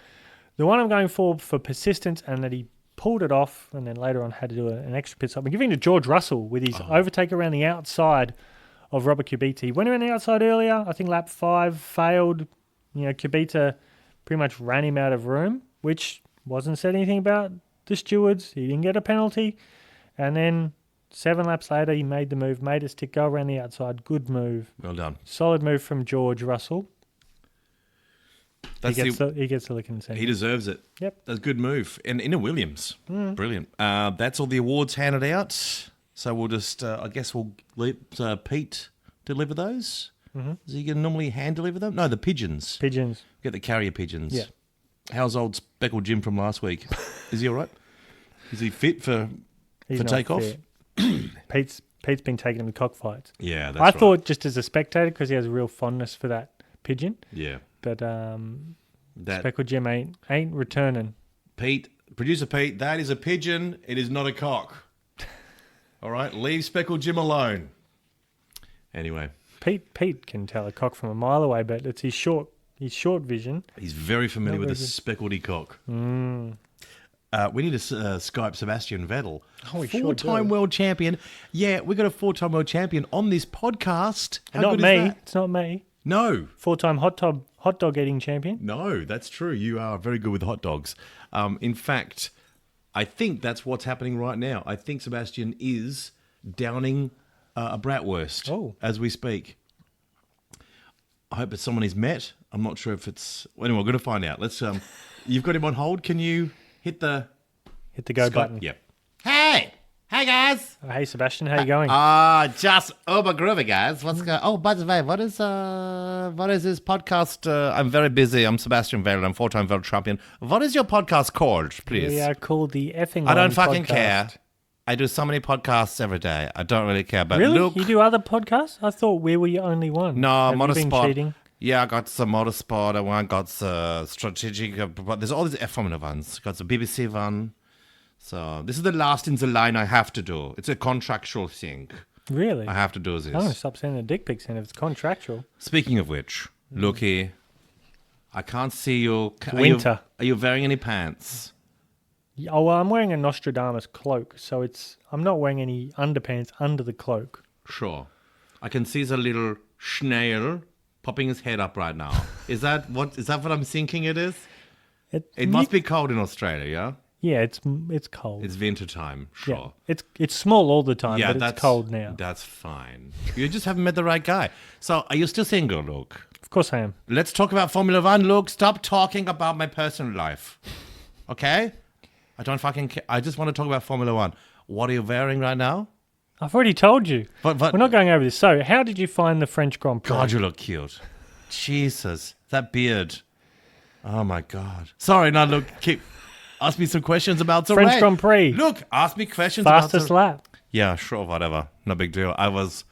the one I'm going for persistence and that he pulled it off and then later on had to do an extra pit stop. I'm giving to George Russell with his overtake around the outside of Robert Kubica. He went around the outside earlier. I think lap 5 failed. Kubica pretty much ran him out of room, which wasn't said anything about the stewards. He didn't get a penalty. And then 7 laps later, he made the move, made it stick, go around the outside. Good move. Well done. Solid move from George Russell. He gets the lick in the He deserves it. Yep. That's a good move. And in a Williams. Brilliant. That's all the awards handed out. So we'll just, I guess we'll let Pete deliver those. Mm-hmm. Is he going to normally hand deliver them? No, the pigeons. Pigeons. Get the carrier pigeons. Yeah. How's old Speckled Jim from last week? Is he all right? Is he fit for takeoff? Pete's been taking him to cockfights. Yeah, that's I right. thought just as a spectator, because he has a real fondness for that pigeon. Yeah. But That Speckled Jim ain't returning. Producer Pete, that is a pigeon. It is not a cock. All right? Leave Speckled Jim alone. Anyway. Pete can tell a cock from a mile away, but it's his short vision. He's very familiar with the speckledy cock. We need to Skype Sebastian Vettel. Oh, we sure four-time do. world champion. Yeah, we got a 4-time world champion on this podcast. How Not good me. is that? It's not me. No. 4-time hot dog eating champion. No, that's true. You are very good with hot dogs. In fact, I think that's what's happening right now. I think Sebastian is downing a bratwurst as we speak. I hope it's someone he's met. I'm not sure if it's... Anyway, we're going to find out. Let's. You've got him on hold. Can you hit the go button? Yep. Hey guys. Hey Sebastian, how you going? Just uber groovy, guys. What's going? Oh, by the way, what is this podcast? I'm very busy. I'm Sebastian Vettel. I'm 4-time world champion. What is your podcast called, please? We are called the Effing One Podcast. I don't fucking care. I do so many podcasts every day. I don't really care. But really? Look, you do other podcasts? I thought we were your only one. No, Have motorsport. you been cheating? Yeah, I got some motorsport. I got strategic. But there's all these F1 ones. Got the BBC one. So this is the last in the line I have to do. It's a contractual thing. Really? I have to do this. I'm going to stop sending the dick pics in if it's contractual. Speaking of which, looky, I can't see you. Winter. Are you wearing any pants? Oh, well, I'm wearing a Nostradamus cloak, so I'm not wearing any underpants under the cloak. Sure. I can see the little snail popping his head up right now. Is that what I'm thinking it is? It must be cold in Australia, yeah? Yeah, it's cold. It's winter time, sure. Yeah, it's small all the time, but it's cold now. That's fine. You just haven't met the right guy. So, are you still single, Luke? Of course I am. Let's talk about Formula One, Luke. Stop talking about my personal life. Okay? I don't fucking care. I just want to talk about Formula One. What are you wearing right now? I've already told you. But we're not going over this. So, how did you find the French Grand Prix? God, you look cute. Jesus, that beard. Oh my God. Sorry, now look, ask me some questions about the French race. Grand Prix. Look, ask me questions Fastest lap. Yeah, sure, whatever. No big deal. I was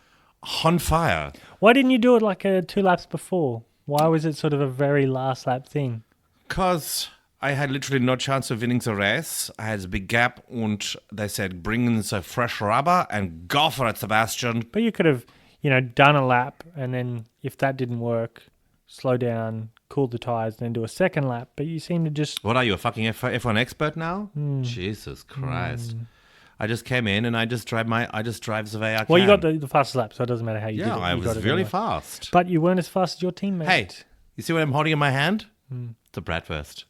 on fire. Why didn't you do it like 2 laps before? Why was it sort of a very last lap thing? Because I had literally no chance of winning the race. I had a big gap, and they said, bring in the fresh rubber and go for it, Sebastian. But you could have, done a lap, and then if that didn't work, slow down, cool the tires, then do a second lap. But you seem to just... What are you, a fucking F1 expert now? Jesus Christ. I just came in and I just drive the way I can. Well, you got the fastest lap, so it doesn't matter how you did it. Yeah, I was really fast. But you weren't as fast as your teammate. Hey, you see what I'm holding in my hand? It's a bratwurst.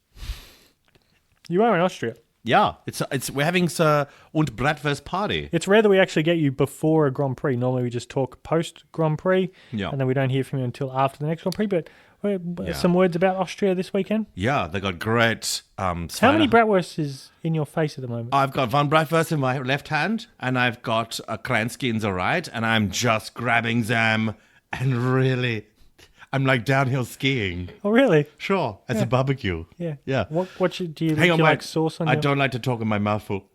You are in Austria. Yeah, we're having a und bratwurst party. It's rare that we actually get you before a Grand Prix. Normally we just talk post Grand Prix, and then we don't hear from you until after the next Grand Prix. But some words about Austria this weekend? Yeah, they got great... How many bratwursts is in your face at the moment? I've got one bratwurst in my left hand, and I've got a Kransky in the right, and I'm just grabbing them, and really... I'm like downhill skiing. Oh, really? Sure, as a barbecue. Yeah. Yeah. Do you like sauce on I don't like to talk in my mouth full.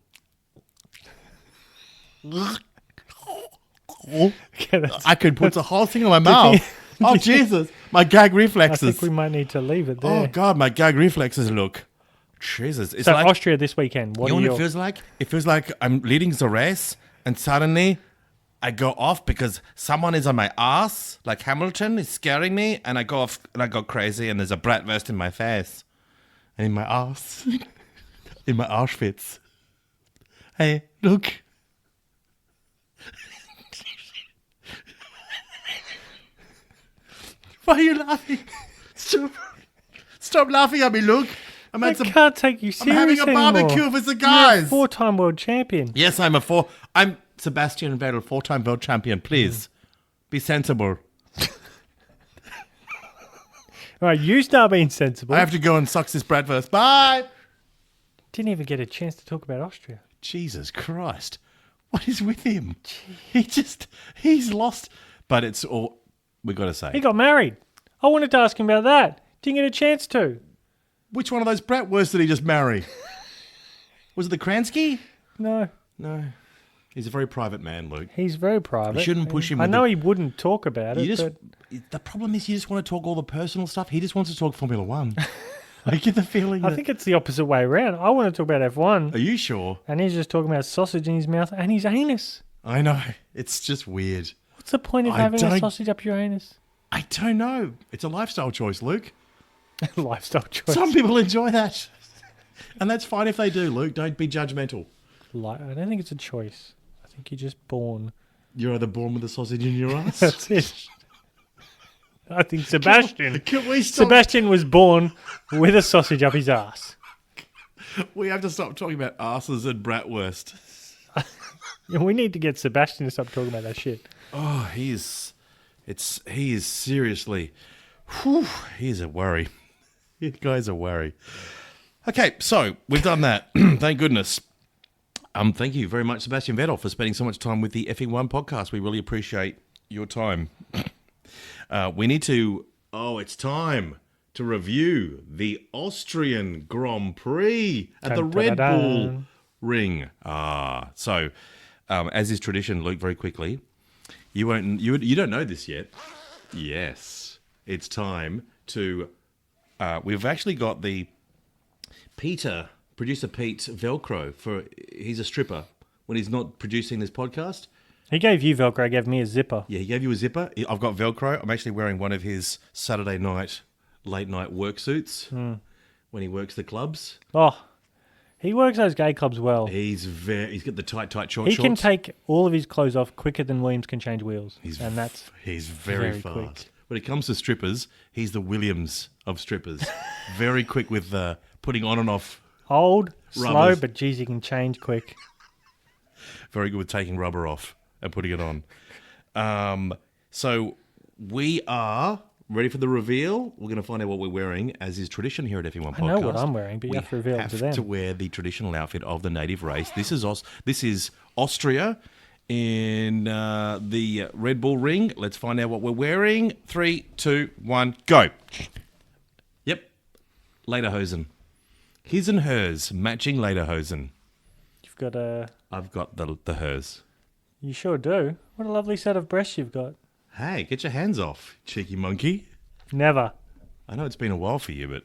I could put the whole thing in my mouth. Oh, Jesus. My gag reflexes. I think we might need to leave it there. Oh, God, my gag reflexes look. Jesus. It's so like, Austria this weekend. You know what it feels like? It feels like I'm leading the race, and suddenly... I go off because someone is on my ass, like Hamilton is scaring me, and I go off and I go crazy, and there's a bratwurst in my face and in my ass, in my Auschwitz. Hey, look. Why are you laughing? Stop laughing at me, Luke. I can't take you seriously. I'm having a barbecue with the guys. You're a 4-time world champion. Yes, I'm Sebastian Vettel, 4-time world champion. Please, be sensible. All right, you start being sensible. I have to go and suck this bratwurst. Bye. Didn't even get a chance to talk about Austria. Jesus Christ. What is with him? He's lost. But it's all, we got to say. He got married. I wanted to ask him about that. Didn't get a chance to. Which one of those bratwursts did he just marry? Was it the Kransky? No. He's a very private man, Luke. He's very private. You shouldn't push him. I know he wouldn't talk about it. The problem is you just want to talk all the personal stuff. He just wants to talk Formula One. I get the feeling I think it's the opposite way around. I want to talk about F1. Are you sure? And he's just talking about sausage in his mouth and his anus. I know. It's just weird. What's the point of having a sausage up your anus? I don't know. It's a lifestyle choice, Luke. Lifestyle choice. Some people enjoy that. And that's fine if they do, Luke. Don't be judgmental. I don't think it's a choice. I think you're just born. You're either born with a sausage in your ass. That's it. I think Sebastian. Can we stop? Sebastian was born with a sausage up his ass. We have to stop talking about asses and bratwurst. Yeah, we need to get Sebastian to stop talking about that shit. Oh, he is seriously, he's a worry. You guys are worry. Okay, so we've done that. Thank goodness. Thank you very much, Sebastian Vettel, for spending so much time with the Effing One podcast. We really appreciate your time. We need to. Oh, it's time to review the Austrian Grand Prix at the Red Bull Ring. So as is tradition, Luke, very quickly, you don't know this yet. Yes, it's time to. We've actually got the producer Pete Velcro he's a stripper when he's not producing this podcast. He gave you Velcro, he gave me a zipper. Yeah, he gave you a zipper. I've got Velcro. I'm actually wearing one of his Saturday night, late night work suits when he works the clubs. Oh, he works those gay clubs well. He's got the tight short He shorts. can take all of his clothes off quicker than Williams can change wheels. He's very fast. Quick. When it comes to strippers, he's the Williams of strippers. Very quick with putting on and off. Old, slow, rubbers. but geez, he can change quick. Very good with taking rubber off and putting it on. So we are ready for the reveal. We're going to find out what we're wearing, as is tradition here at Effing One Podcast. I know what I'm wearing, but you have to reveal it to them. We have to wear the traditional outfit of the native race. This is Austria in the Red Bull Ring. Let's find out what we're wearing. 3, 2, 1, go. Yep. Lederhosen. His and hers, matching lederhosen. You've got a... I've got the hers. You sure do. What a lovely set of breasts you've got. Hey, get your hands off, cheeky monkey. Never. I know it's been a while for you, but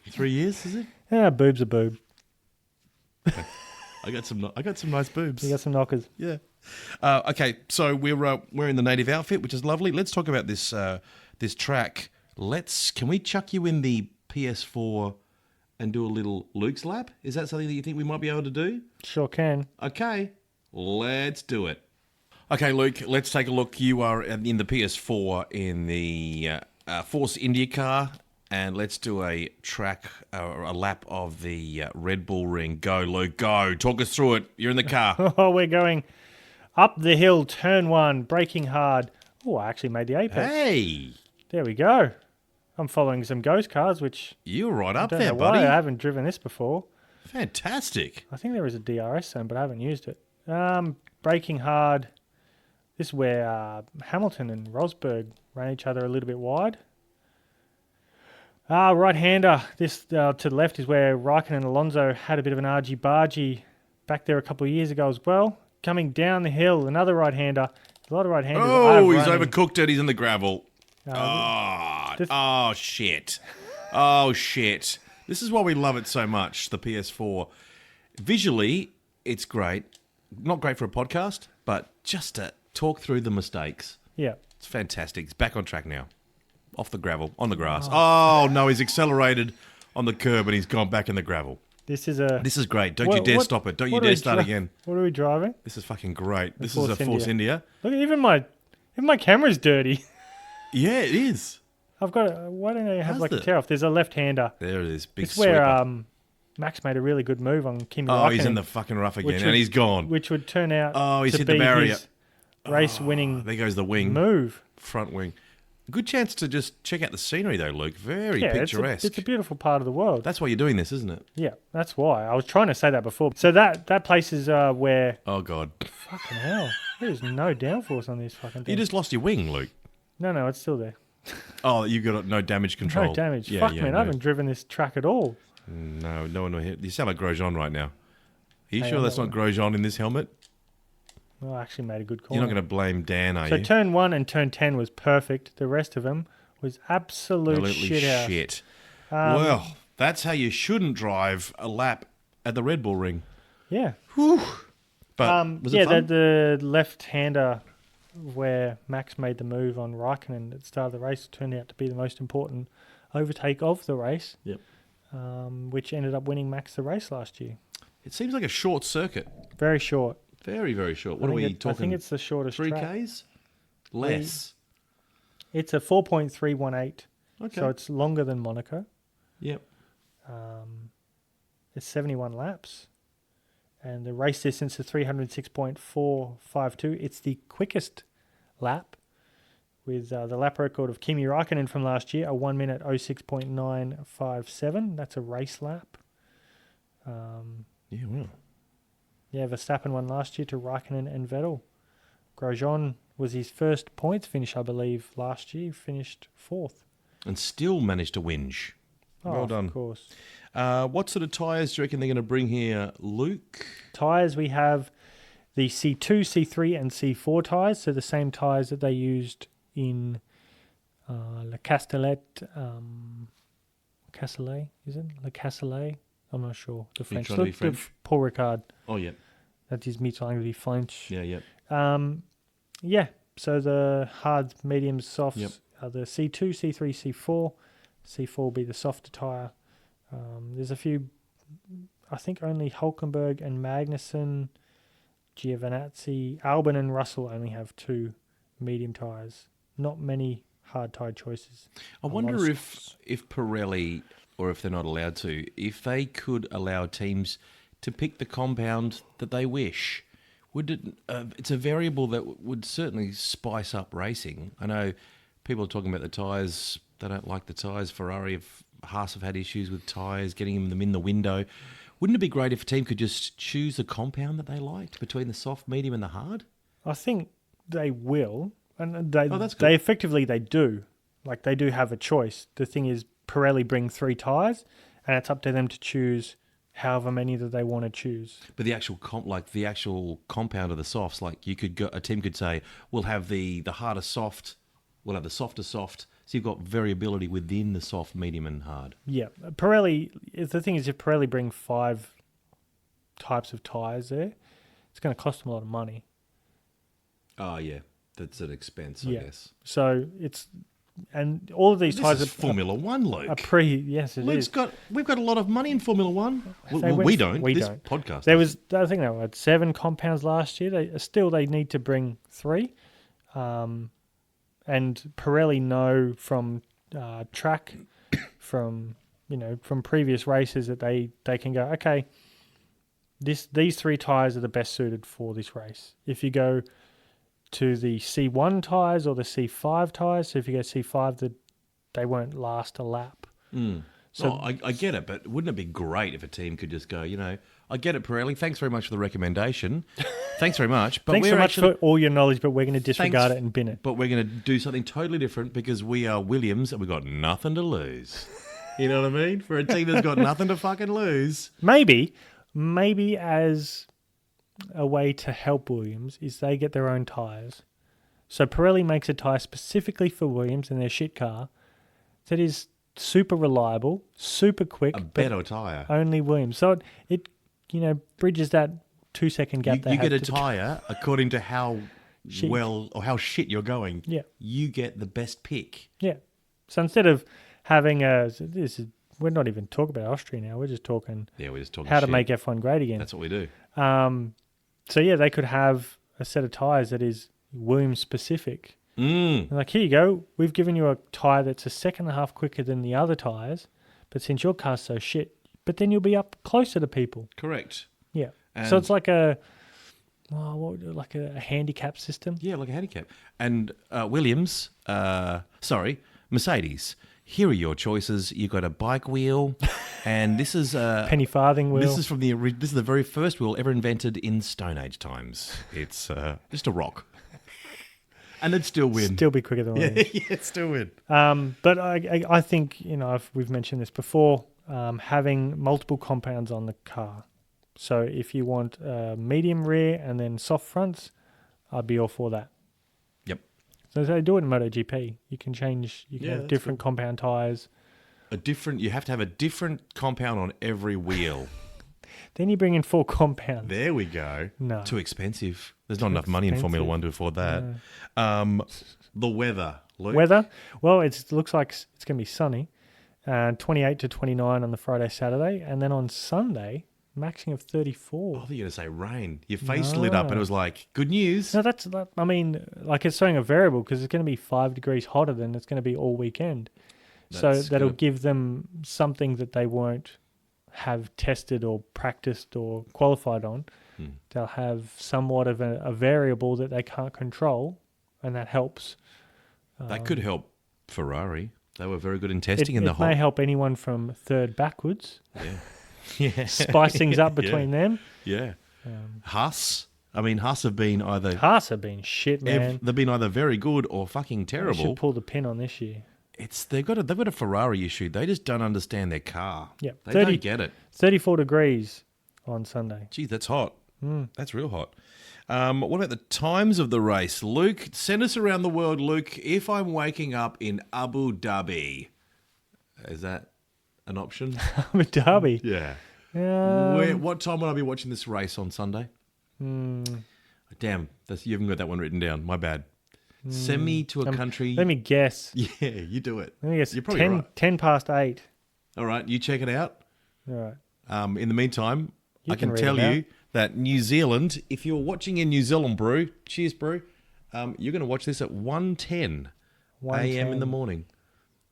3 years, is it? Yeah, boob's a boob. I got some nice boobs. You got some knockers. Yeah. Okay, so we're wearing the native outfit, which is lovely. Let's talk about this this track. Can we chuck you in the PS4 and do a little Luke's lap? Is that something that you think we might be able to do? Sure can. Okay, let's do it. Okay, Luke, let's take a look. You are in the PS4 in the Force India car, and let's do a lap of the Red Bull Ring. Go, Luke, go. Talk us through it. You're in the car. Oh, we're going up the hill, turn 1, braking hard. Oh, I actually made the apex. Hey! There we go. I'm following some ghost cars, which... You're right up I don't there, know buddy. why I haven't driven this before. Fantastic. I think there is a DRS zone, but I haven't used it. Braking hard. This is where Hamilton and Rosberg ran each other a little bit wide. Right-hander. This to the left is where Raikkonen and Alonso had a bit of an argy-bargy back there a couple of years ago as well. Coming down the hill, another right-hander. A lot of right-handers. Oh, he's overcooked it. He's in the gravel. This- Shit. Oh, shit. This is why we love it so much, the PS4. Visually, it's great. Not great for a podcast, but just to talk through the mistakes. Yeah. It's fantastic. It's back on track now. Off the gravel, on the grass. Oh, no, he's accelerated on the curb and he's gone back in the gravel. This is great. Don't you dare stop it. Don't you dare start again. What are we driving? This is fucking great. This is Force a Force India. Look, even my camera's dirty. Yeah, it is. I've got. Why don't I have How's like a the- tear off? There's a left-hander. There it is. Big It's sweeper. where Max made a really good move on Kimi Oh, Raikkonen, he's in the fucking rough again, which and would- he's gone. which would turn out Oh, he's to hit be the barrier. his race-winning There goes the wing. move. Front wing. Good chance to just check out the scenery, though, Luke. Very Yeah, picturesque. it's a beautiful part of the world. That's why you're doing this, isn't it? Yeah, that's why. I was trying to say that before. So that place is where... Oh, God. Fucking hell. There's no downforce on this fucking thing. You just lost your wing, Luke. No, it's still there. Oh, you got no damage control. No damage. Yeah, Fuck, yeah, man, no. I haven't driven this track at all. No one will hear. You sound like Grosjean right now. Are you Hey, sure I'm that's not- not Grosjean in this helmet? Well, I actually made a good call. You're not going to blame Dan, are So you? turn 1 and turn 10 was perfect. The rest of them was absolute Absolutely shit. shit. Well, that's how you shouldn't drive a lap at the Red Bull Ring. Yeah. But was yeah, it fun? the left-hander where Max made the move on Raikkonen at the start of the race turned out to be the most important overtake of the race. Yep. Which ended up winning Max the race last year. It seems like a short circuit. Very short. Very, very short. What I are we think talking? I think it's the shortest track. 3Ks? Less. It's a 4.318. Okay. So it's longer than Monaco. Yep. It's 71 laps. And the race distance is 306.452. It's the quickest lap with the lap record of Kimi Räikkönen from last year, a 1 minute 06.957. That's a race lap. Yeah, well. Yeah, Verstappen won last year to Räikkönen and Vettel. Grosjean was his first points finish, I believe, last year. He finished 4th. And still managed to whinge. Well done. Of course. What sort of tyres do you reckon they're going to bring here, Luke? Tyres, we have the C2, C3 and C4 tyres. So the same tyres that they used in Le Castellet. Castellet, is it? Le Castellet? I'm not sure. The French. trying to be French? Paul Ricard. Oh, yeah. That is me trying to be French. Yeah. Yeah. So the hard, mediums, softs Yep. are the C2, C3, C4. C4 will be the softer tyre. There's a few, I think only Hulkenberg and Magnussen, Giovinazzi, Albon and Russell only have 2 medium tyres. Not many hard tyre choices. I wonder if Pirelli, or if they're not allowed to, if they could allow teams to pick the compound that they wish. Would it? It's a variable that would certainly spice up racing. I know people are talking about the tyres. They don't like the tyres. Haas have had issues with tyres, getting them in the window. Wouldn't it be great if a team could just choose a compound that they liked between the soft, medium and the hard? I think they will. And they that's good. they effectively they do. Like they do have a choice. The thing is Pirelli bring 3 tyres and it's up to them to choose however many that they want to choose. But the actual compound of the softs, like a team could say, we'll have the harder soft, we'll have the softer soft. So you've got variability within the soft, medium, and hard. Yeah, Pirelli. The thing is, if Pirelli bring 5 types of tyres there, it's going to cost them a lot of money. Oh yeah, that's an expense, I guess. So and all of these tyres This is Formula One, Luke. Yes, it Luke's is. we've got a lot of money in Formula One. We don't. We this don't. podcast. I think they had 7 compounds last year. They need to bring 3. And Pirelli know from track, from previous races that they can go, okay, these 3 tyres are the best suited for this race. If you go to the C1 tyres or the C5 tyres, so if you go C5, they won't last a lap. So I get it, but wouldn't it be great if a team could just go, I get it, Pirelli. Thanks very much for the recommendation. Thanks very much. But Thanks so much for all your knowledge, but we're going to disregard it and bin it. But we're going to do something totally different because we are Williams and we've got nothing to lose. You know what I mean? For a team that's got nothing to fucking lose. Maybe as a way to help Williams is they get their own tyres. So Pirelli makes a tyre specifically for Williams and their shit car that is super reliable, super quick. A better tyre. Only Williams. So it bridges that 2-second gap they you have. get a tyre according to how shit. well or how shit you're going. Yeah. You get the best pick. Yeah. So instead of having we're not even talking about Austria now. We're just talking how to make F1 great again. That's what we do. So yeah, they could have a set of tyres that is Williams specific. Like, here you go. We've given you a tyre that's a second and a half quicker than the other tyres, but since your car's so shit, but then you'll be up closer to people. Correct. Yeah. And so it's like a handicap system. Yeah, like a handicap. And Mercedes. Here are your choices. You've got a bike wheel, and this is a penny farthing wheel. This is the very first wheel ever invented in Stone Age times. It's just a rock, and it'd still win. Still be quicker than Williams. Yeah, it'd still win. But I think we've mentioned this before. Having multiple compounds on the car. So if you want medium rear and then soft fronts, I'd be all for that. Yep. So they do it in MotoGP. You can change. You can have different compound tyres. You have to have a different compound on every wheel. Then you bring in 4 compounds. There we go. No. Too expensive. There's not enough money in Formula One to afford that. No. The weather, Luke. Weather? Well, it looks like it's going to be sunny. 28 to 29 on the Friday, Saturday. And then on Sunday, maxing of 34. I thought you were going to say rain. Your face lit up and it was like, good news. No, it's showing a variable because it's going to be 5 degrees hotter than it's going to be all weekend. That'll give them something that they won't have tested or practiced or qualified on, they'll have somewhat of a variable that they can't control, and that helps. That could help Ferrari. They were very good in testing in the It may hot. help anyone from third backwards. Yeah. Spice things up between them. Yeah. Haas. I mean, Haas have been either Haas have been shit, man. they've been either very good or fucking They terrible. should pull the pin on this year. They've got a Ferrari issue. They just don't understand their car. Yeah, They don't get it. 34 degrees on Sunday. Geez, that's hot. That's real hot. What about the times of the race? Luke, send us around the world, Luke. If I'm waking up in Abu Dhabi, is that an option? Abu Dhabi. Yeah. What time will I be watching this race on Sunday? Damn, you haven't got that one written down. My bad. Send me to a country. Let me guess. Yeah, you do it. Let me guess. You're probably right. 10 past 8. All right, you check it out. All right. In the meantime, I can read tell it out. you that New Zealand, if you're watching in New Zealand, Brew, cheers, Brew, you're going to watch this at 1:10 a.m. in the morning.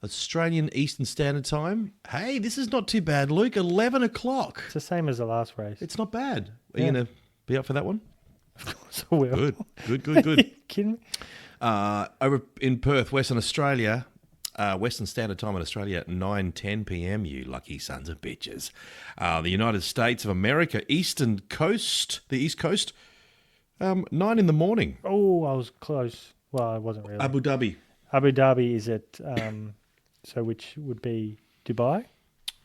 Australian Eastern Standard Time. Hey, this is not too bad, Luke. 11 o'clock. It's the same as the last race. It's not bad. Are you going to be up for that one? Of course I will. Good. Are you kidding me? Over in Perth, Western Australia, Western Standard Time in Australia at 9:10 p.m. You lucky sons of bitches. The United States of America, the East Coast, 9 in the morning. Oh, I was close. Well, I wasn't really. Abu Dhabi. Abu Dhabi is at, so which would be Dubai?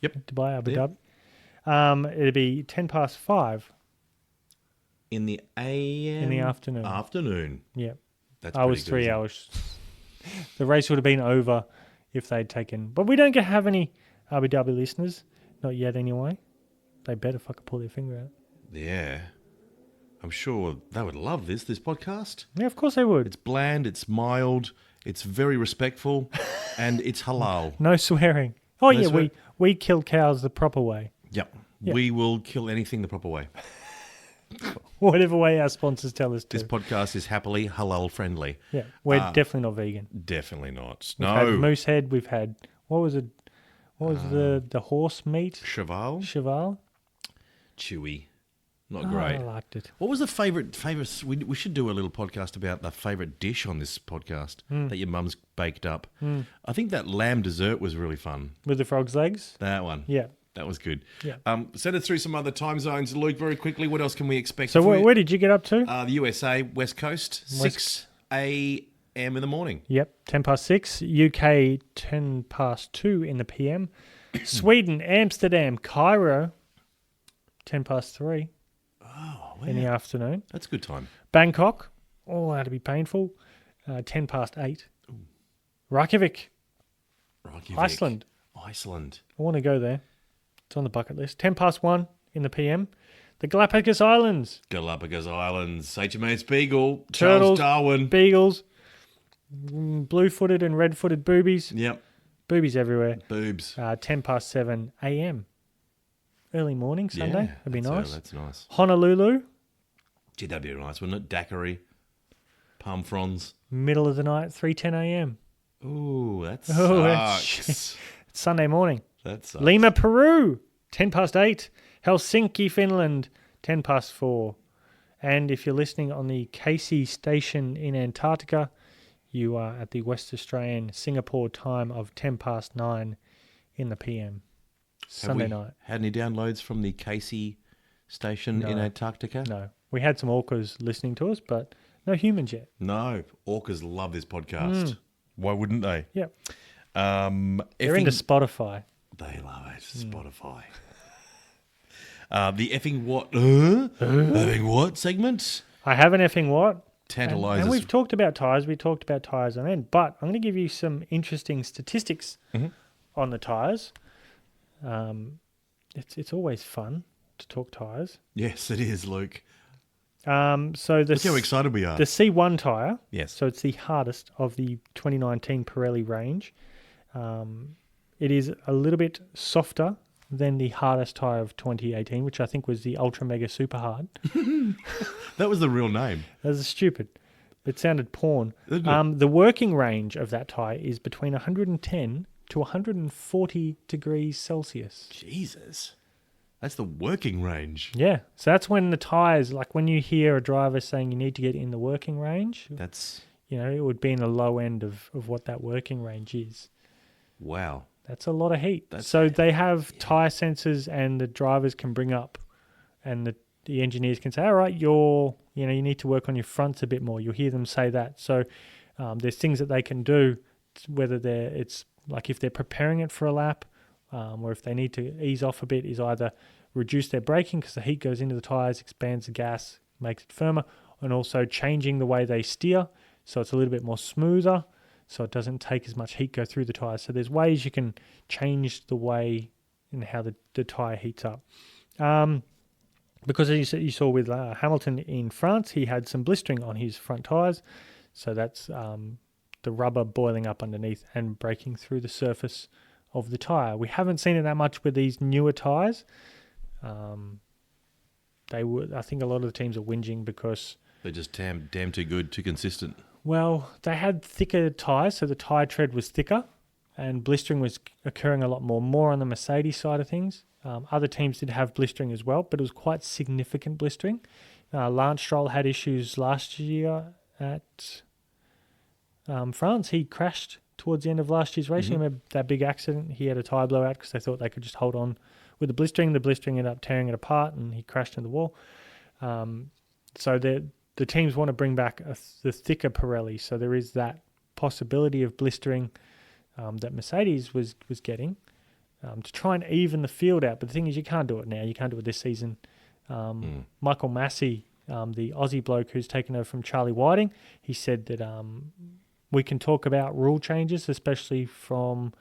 Yep. Dubai, Abu Yeah. Dhabi. It'd be 10 past 5 In the AM. in the afternoon. Afternoon. Yeah. That's I was pretty good, 3 isn't it? hours. The race would have been over if they'd taken. But we don't have any Abu Dhabi listeners. Not yet, anyway. They better fucking pull their finger out. Yeah. I'm sure they would love this podcast. Yeah, of course they would. It's bland, it's mild, it's very respectful, and it's halal. No swearing. Oh, No yeah, swear- we kill cows the proper way. Yep. Yeah. We will kill anything the proper way. Whatever way our sponsors tell us to. This podcast is happily halal friendly. Yeah, we're definitely not vegan. Definitely not. We've No. had moose head. We've had, what was it? What was the horse meat? Cheval? Cheval? Chewy. Not Oh, great. I liked it. What was the favourite? We should do a little podcast about the favourite dish on this podcast that your mum's baked up. I think that lamb dessert was really fun. With the frog's legs? That one. Yeah. That was good. Yeah. Send us through some other time zones, Luke, very quickly. What else can we expect? So where did you get up to? The USA, West Coast, 6 a.m. in the morning. Yep, 10 past 6. UK, 10 past 2 in the PM. Sweden, Amsterdam, Cairo, 10 past 3 in the afternoon. That's a good time. Bangkok, that'd be painful, 10 past 8. Reykjavik, Iceland. Iceland. I want to go there. It's on the bucket list. 10 past 1 in the PM. The Galapagos Islands. Galapagos Islands, HMAS Beagle, Charles Turtles, Darwin. Beagles, blue-footed and red-footed boobies. Yep, Boobies everywhere. boobs. 10 past 7 a.m. Early morning, Sunday. Yeah, That'd be nice. That's nice. Honolulu, Gee, that'd be nice, wouldn't it? Daiquiri, palm fronds. middle of the night, 3:10 a.m. Ooh, that Oh, that's sucks. It's Sunday morning. That sucks. Lima, Peru, 10 past 8. Helsinki, Finland, 10 past 4. And if you're listening on the Casey station in Antarctica, you are at the West Australian Singapore time of 10 past 9 in the PM. Sunday night. Had any downloads from the Casey station in Antarctica? No. We had some orcas listening to us, but no humans yet. No. Orcas love this podcast. Why wouldn't they? Yep. They're They're into Spotify. They love it. Spotify. The effing what? Effing what segment? I have an effing what? Tantalizes. And we've talked about tyres. We talked about tyres on end. But I'm going to give you some interesting statistics on the tyres. It's always fun to talk tyres. Yes, it is, Luke. So Look how excited we are. The C1 tyre, Yes. so it's the hardest of the 2019 Pirelli range. It is a little bit softer than the hardest tyre of 2018, which I think was the Ultra Mega Super Hard. That was the real name. That was stupid. It sounded porn. Didn't it? The working range of that tyre is between 110 to 140 degrees Celsius. Jesus. That's the working range. Yeah. So that's when the tyres, like when you hear a driver saying you need to get in the working range, That's it would be in the low end of what that working range is. wow. That's a lot of heat. That's- So they have tyre sensors, and the drivers can bring up, and the engineers can say, all right, you need to work on your fronts a bit more. You'll hear them say that. So there's things that they can do, whether it's like if they're preparing it for a lap, or if they need to ease off a bit, is either reduce their braking because the heat goes into the tyres, expands the gas, makes it firmer, and also changing the way they steer so it's a little bit more smoother, so it doesn't take as much heat go through the tyres. So there's ways you can change the way and how the tyre heats up. Because as you saw with Hamilton in France, he had some blistering on his front tyres, so that's the rubber boiling up underneath and breaking through the surface of the tyre. We haven't seen it that much with these newer tyres. I think a lot of the teams are whinging because They're just damn too good, too consistent. well, they had thicker tyres, so the tyre tread was thicker, and blistering was occurring a lot more on the Mercedes side of things. Other teams did have blistering as well, but it was quite significant blistering. Lance Stroll had issues last year at France. He crashed towards the end of last year's race. Remember that big accident? He had a tyre blowout because they thought they could just hold on with the blistering. The blistering ended up tearing it apart, and he crashed into the wall. So the teams want to bring back the thicker Pirelli, so there is that possibility of blistering that Mercedes was getting to try and even the field out. But the thing is, you can't do it now. You can't do it this season. Michael Massey, the Aussie bloke who's taken over from Charlie Whiting, he said that we can talk about rule changes, especially from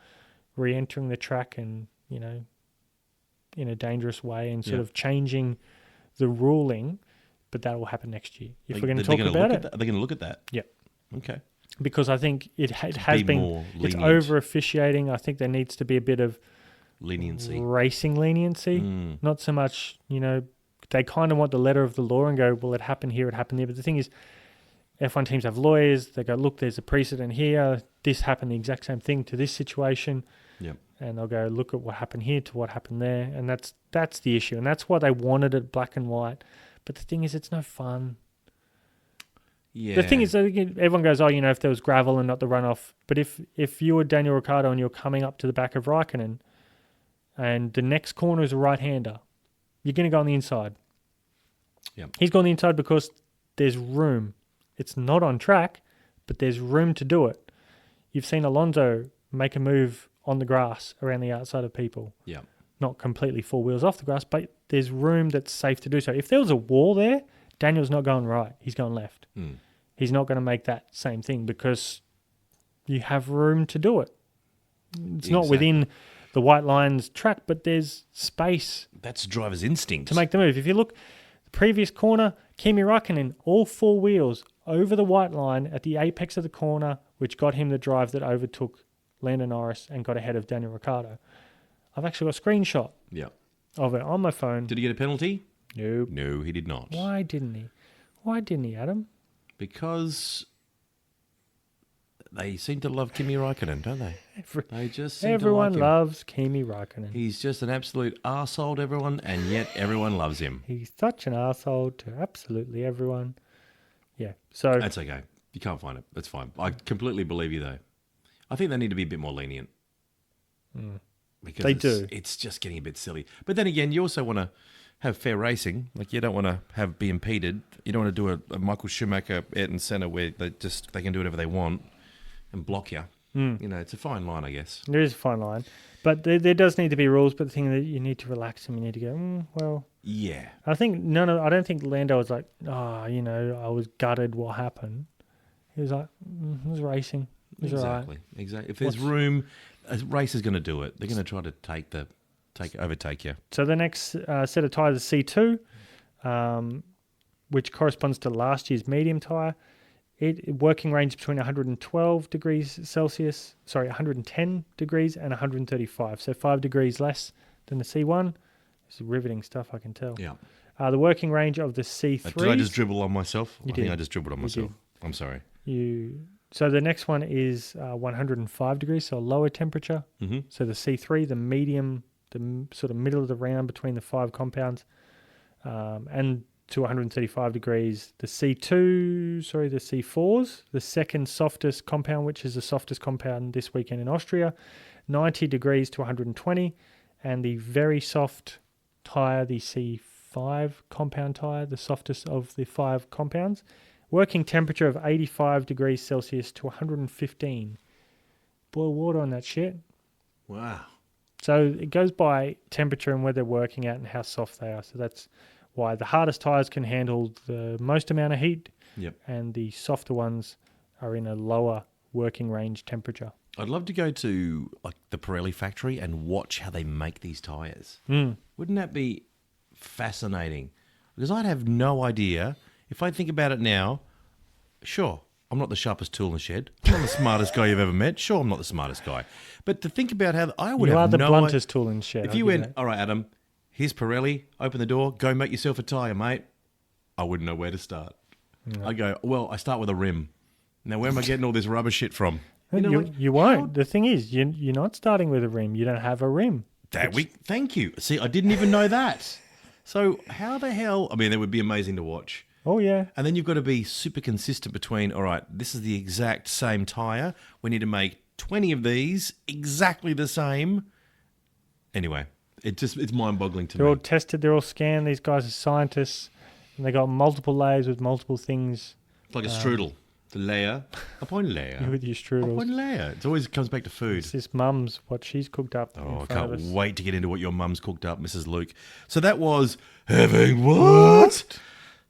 re-entering the track and, in a dangerous way and sort of changing the ruling, but that will happen next year. If we're going to talk about it. Are they going to look at that? Yeah. Okay. Because I think it has been, more it's lenient. over officiating. I think there needs to be a bit of Leniency. racing leniency, not so much, they kind of want the letter of the law and go, well, it happened here, it happened there. But the thing is, F1 teams have lawyers. They go, look, there's a precedent here. This happened the exact same thing to this situation. Yep. And they'll go, look at what happened here to what happened there. And that's the issue. And that's why they wanted it black and white. But the thing is, it's no fun. Yeah. The thing is, everyone goes, if there was gravel and not the runoff. But if you were Daniel Ricciardo and you're coming up to the back of Raikkonen and the next corner is a right-hander, you're going to go on the inside. Yep. He's gone the inside because there's room. It's not on track, but there's room to do it. You've seen Alonso make a move on the grass around the outside of people. Yeah. Not completely 4 wheels off the grass, but there's room that's safe to do so. If there was a wall there, Daniel's not going right. He's going left. He's not going to make that same thing because you have room to do it. It's not within the white line's track, but there's space. That's driver's instinct. To make the move. If you look, the previous corner, Kimi Raikkonen, all 4 wheels over the white line at the apex of the corner, which got him the drive that overtook Lando Norris and got ahead of Daniel Ricciardo. I've actually got a screenshot of it on my phone. Did he get a penalty? Nope. No, he did not. Why didn't he, Adam? Because they seem to love Kimi Raikkonen, don't they? They just seem Everyone to like him. loves Kimi Raikkonen. He's just an absolute arsehole to everyone, and yet everyone loves him. He's such an arsehole to absolutely everyone. Yeah, so... That's okay. You can't find it. That's fine. I completely believe you, though. I think they need to be a bit more lenient. Because They do. It's just getting a bit silly. But then again, you also want to have fair racing. Like, you don't want to be impeded. You don't want to do a Michael Schumacher, Ayrton Senna, where they can do whatever they want and block you. It's a fine line, I guess. There is a fine line. But there does need to be rules, but the thing that you need to relax them, you need to go, well... Yeah. I don't think Lando was like, I was gutted what happened. He was like, it was racing. It was all right. Exactly. If there's room, a race is going to do it. They're going to try to overtake you. So the next set of tyres is C2, which corresponds to last year's medium tyre. Working range between 112 degrees Celsius, 110 degrees and 135. So 5 degrees less than the C1. It's riveting stuff, I can tell. Yeah. The working range of the C3. Did I just dribble on myself? You I did. think I just dribbled on myself. did. I'm sorry. So the next one is 105 degrees, so a lower temperature. Mm-hmm. So the C3, the medium sort of middle of the round between the 5 compounds, and to 135 degrees. The C4s, the second softest compound, which is the softest compound this weekend in Austria, 90 degrees to 120, and the very soft tyre, the C5 compound tyre, the softest of the 5 compounds, working temperature of 85 degrees Celsius to 115. Boil water on that shit. Wow. So it goes by temperature and where they're working at and how soft they are. So that's why the hardest tyres can handle the most amount of heat, Yep. and the softer ones are in a lower working range temperature. I'd love to go to like the Pirelli factory and watch how they make these tyres. Wouldn't that be fascinating? Because I'd have no idea. If I think about it now, sure, I'm not the sharpest tool in the shed. I'm not the smartest guy you've ever met. Sure, I'm not the smartest guy. But to think about how I would You have are the no bluntest tool in the shed. If you went, all right, Adam, here's Pirelli, open the door, go make yourself a tyre, mate. I wouldn't know where to start. No. I go, well, I start with a rim. Now, where am I getting all this rubber shit from? You won't. The thing is, you're not starting with a rim. You don't have a rim. Thank you. See, I didn't even know that. So how the hell? I mean, that would be amazing to watch. Oh, yeah. And then you've got to be super consistent between, all right, this is the exact same tyre. We need to make 20 of these exactly the same. Anyway, it's mind-boggling to me. They're all tested. They're all scanned. These guys are scientists, and they got multiple layers with multiple things. It's like a strudel. The layer upon layer. With your strudels. Upon layer. It always comes back to food. It's this mum's, what she's cooked up. Oh, I in front can't of us. wait to get into what your mum's cooked up, Mrs. Luke. So that was Effing What?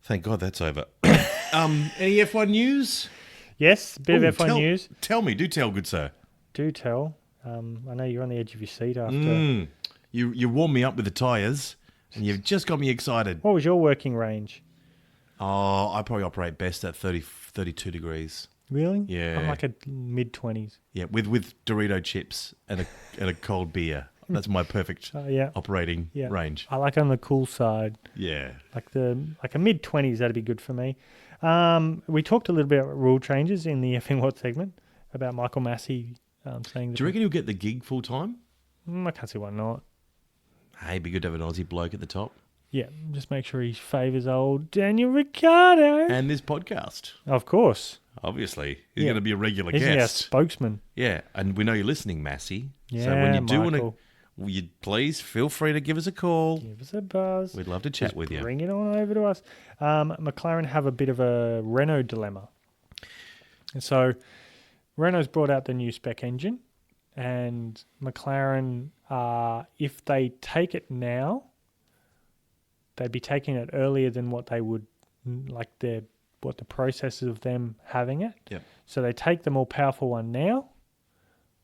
Thank God that's over. Any F1 news? Yes, a bit Ooh, of F1 news. Tell me, do tell, good sir. Do tell. I know you're on the edge of your seat after. You warmed me up with the tyres, and you've just got me excited. What was your working range? Oh, I probably operate best at 32 degrees. Really? Yeah. I'm like a mid-20s. Yeah, with Dorito chips and a cold beer. That's my perfect operating range. I like on the cool side. Yeah. Like a mid-20s, that'd be good for me. We talked a little bit about rule changes in the Effing What segment about Michael Massey saying that. Do you reckon he'll get the gig full time? I can't see why not. Hey, it'd be good to have an Aussie bloke at the top. Yeah, just make sure he favours old Daniel Ricciardo. And this podcast. Of course. Obviously. He's going to be a regular Isn't he our guest. spokesman? Yeah, and we know you're listening, Massey. Yeah, so when you do want Michael. to, you please feel free to give us a call. Give us a buzz. We'd love to chat Just with you. Bring it on over to us. McLaren have a bit of a Renault dilemma. And so Renault's brought out the new spec engine, and McLaren, if they take it now, they'd be taking it earlier than what they would, what the process of them having it. Yep. So they take the more powerful one now,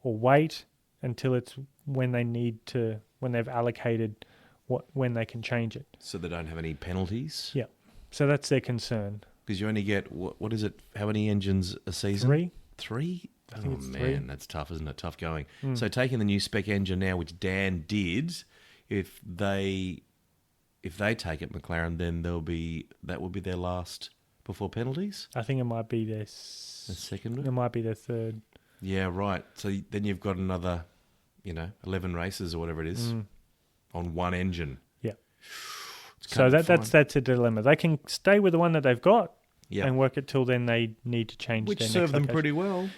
or wait until it's when they need to, when they've allocated when they can change it. So they don't have any penalties? Yeah. So that's their concern. Because you only get, what is it, how many engines a season? 3. 3? I think it's man, 3. that's tough, isn't it? Tough going. So taking the new spec engine now, which Dan did, if they take it, McLaren, then that will be their last before penalties? I think it might be their The second It one? might be their third. Yeah, right. So then you've got another, 11 races or whatever it is on one engine. Yeah. It's So kind of that's a dilemma. They can stay with the one that they've got yeah. and work it till then they need to change Which their served them next pretty location.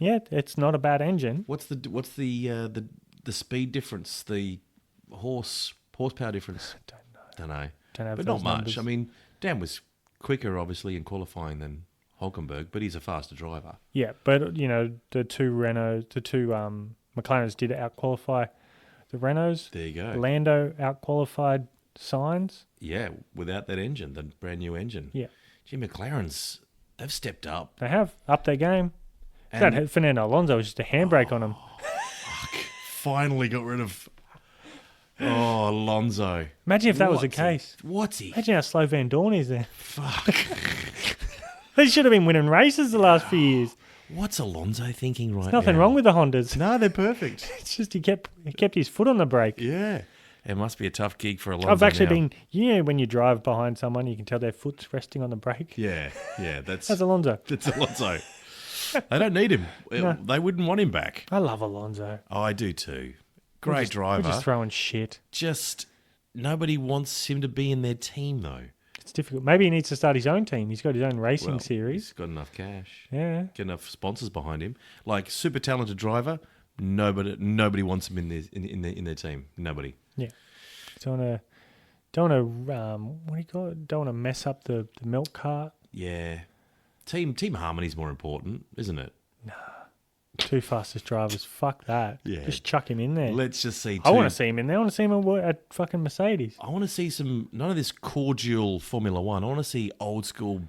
well. It's not a bad engine. What's the speed difference? The horsepower difference? Don't know. Don't have But those not numbers. much. I mean, Dan was quicker, obviously, in qualifying than Hulkenberg, but he's a faster driver. Yeah, but the two McLarens did out-qualify the Renaults. There you go. Lando out-qualified Sainz. Yeah, without that engine, the brand new engine. Yeah. Gee, McLaren's, they've stepped up. They have upped their game. And That Fernando Alonso was just a handbrake on him. finally got rid of Alonso. Imagine if that was the case. What's he? Imagine how slow Van Dorn is there. Fuck. They should have been winning races the last few years. What's Alonso thinking right now? Nothing wrong with the Hondas. No, they're perfect. It's just he kept his foot on the brake. Yeah. It must be a tough gig for Alonso I've actually now. been, when you drive behind someone, you can tell their foot's resting on the brake. Yeah, that's That's Alonso. Alonso. They don't need him. No. They wouldn't want him back. I love Alonso. Oh, I do too. Great driver. We're just throwing shit. Just nobody wants him to be in their team, though. It's difficult. Maybe he needs to start his own team. He's got his own racing series. He's got enough cash. Yeah. Get enough sponsors behind him. Like, super talented driver, nobody wants him in their team. Nobody. Yeah. Don't want to what do you call it? Don't want to mess up the milk cart. Yeah. Team harmony's more important, isn't it? Two fastest drivers. Fuck that. Yeah. Just chuck him in there. Let's just see. I want to see him in there. I want to see him at fucking Mercedes. I want to see none of this cordial Formula One. I want to see old school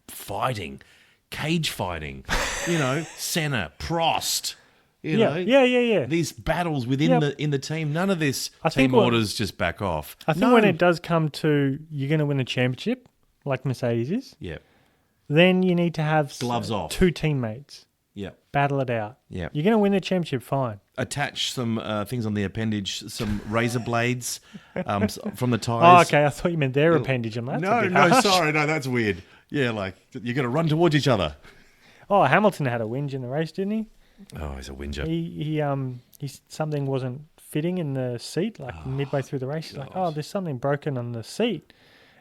fighting, cage fighting. Senna, Prost. Yeah. These battles within the team. None of this team orders just back off. I think when it does come to you're going to win a championship, like Mercedes is, then you need to have gloves off. Two teammates. Yeah. Battle it out. Yeah. You're going to win the championship, fine. Attach some things on the appendage, some razor blades from the Oh, tyres. okay. I thought you meant their appendage. I'm like, No, sorry. No, that's weird. Yeah, like, you're going to run towards each other. Oh, Hamilton had a whinge in the race, didn't he? Oh, he's a whinger. He something wasn't fitting in the seat, like midway through the race. He's like, oh, there's something broken on the seat.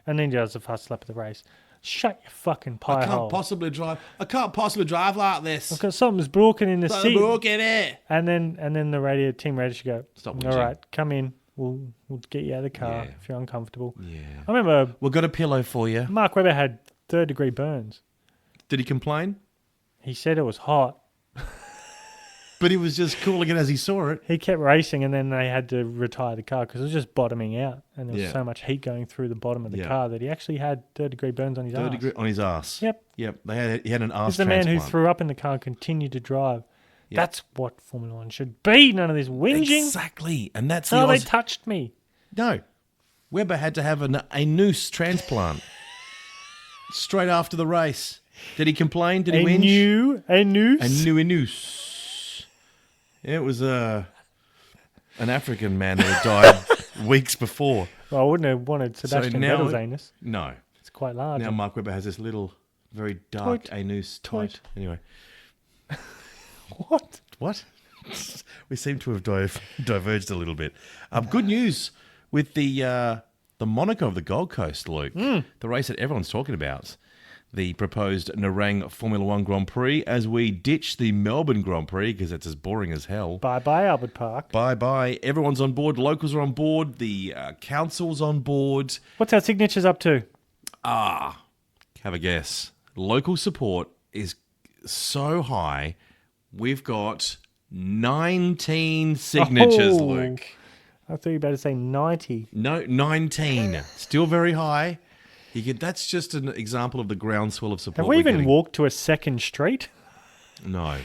And then he does the first lap of the race. Shut your fucking pie hole. I can't possibly drive like this. Because something's broken in the seat. Broken it. And then the team radio should go, stop all whinging. right, come in. We'll get you out of the car if you're uncomfortable. Yeah. I remember We've got a pillow for you. Mark Webber had third-degree burns. Did he complain? He said it was hot. But he was just cooling it as he saw it. He kept racing, and then they had to retire the car because it was just bottoming out, and there was so much heat going through the bottom of the car that he actually had third-degree burns on his ass. Third-degree on his ass. Yep. He had an ass He's the man who threw up in the car and continued to drive. Yep. That's what Formula One should be. None of this whinging. Exactly. And that's they touched me. No. Weber had to have a noose transplant straight after the race. Did he complain? Did he whinge? A noose? A noose. It was an African man who had died weeks before. Well, I wouldn't have wanted Sebastian Vettel's anus. No. It's quite large. Now Mark Webber has this little, very dark anus tight. Anyway. What? We seem to have diverged a little bit. Good news with the Monaco of the Gold Coast, Luke. The race that everyone's talking about. The proposed Narang Formula One Grand Prix as we ditch the Melbourne Grand Prix because it's as boring as hell. Bye-bye, Albert Park. Bye-bye. Everyone's on board. Locals are on board. The council's on board. What's our signatures up to? Have a guess. Local support is so high. We've got 19 signatures, Luke. I thought you were about to say 90. No, 19. Still very high. That's just an example of the groundswell of support. Have we even walked to a second street? No.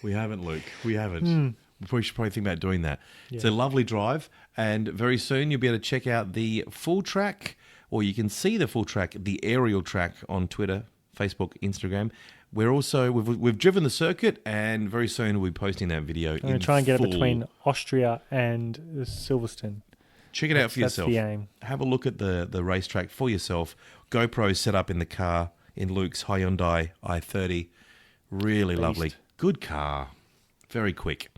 We haven't, Luke. We haven't. We should probably think about doing that. Yeah. It's a lovely drive, and very soon you'll be able to check out the full track, or you can see the full track, the aerial track on Twitter, Facebook, Instagram. We're also we've driven the circuit, and very soon we'll be posting that video. I'm going to try and get it between Austria and Silverstone. Check it out for yourself. That's the aim. Have a look at the racetrack for yourself. GoPro set up in the car in Luke's Hyundai i30. Really lovely. Good car. Very quick.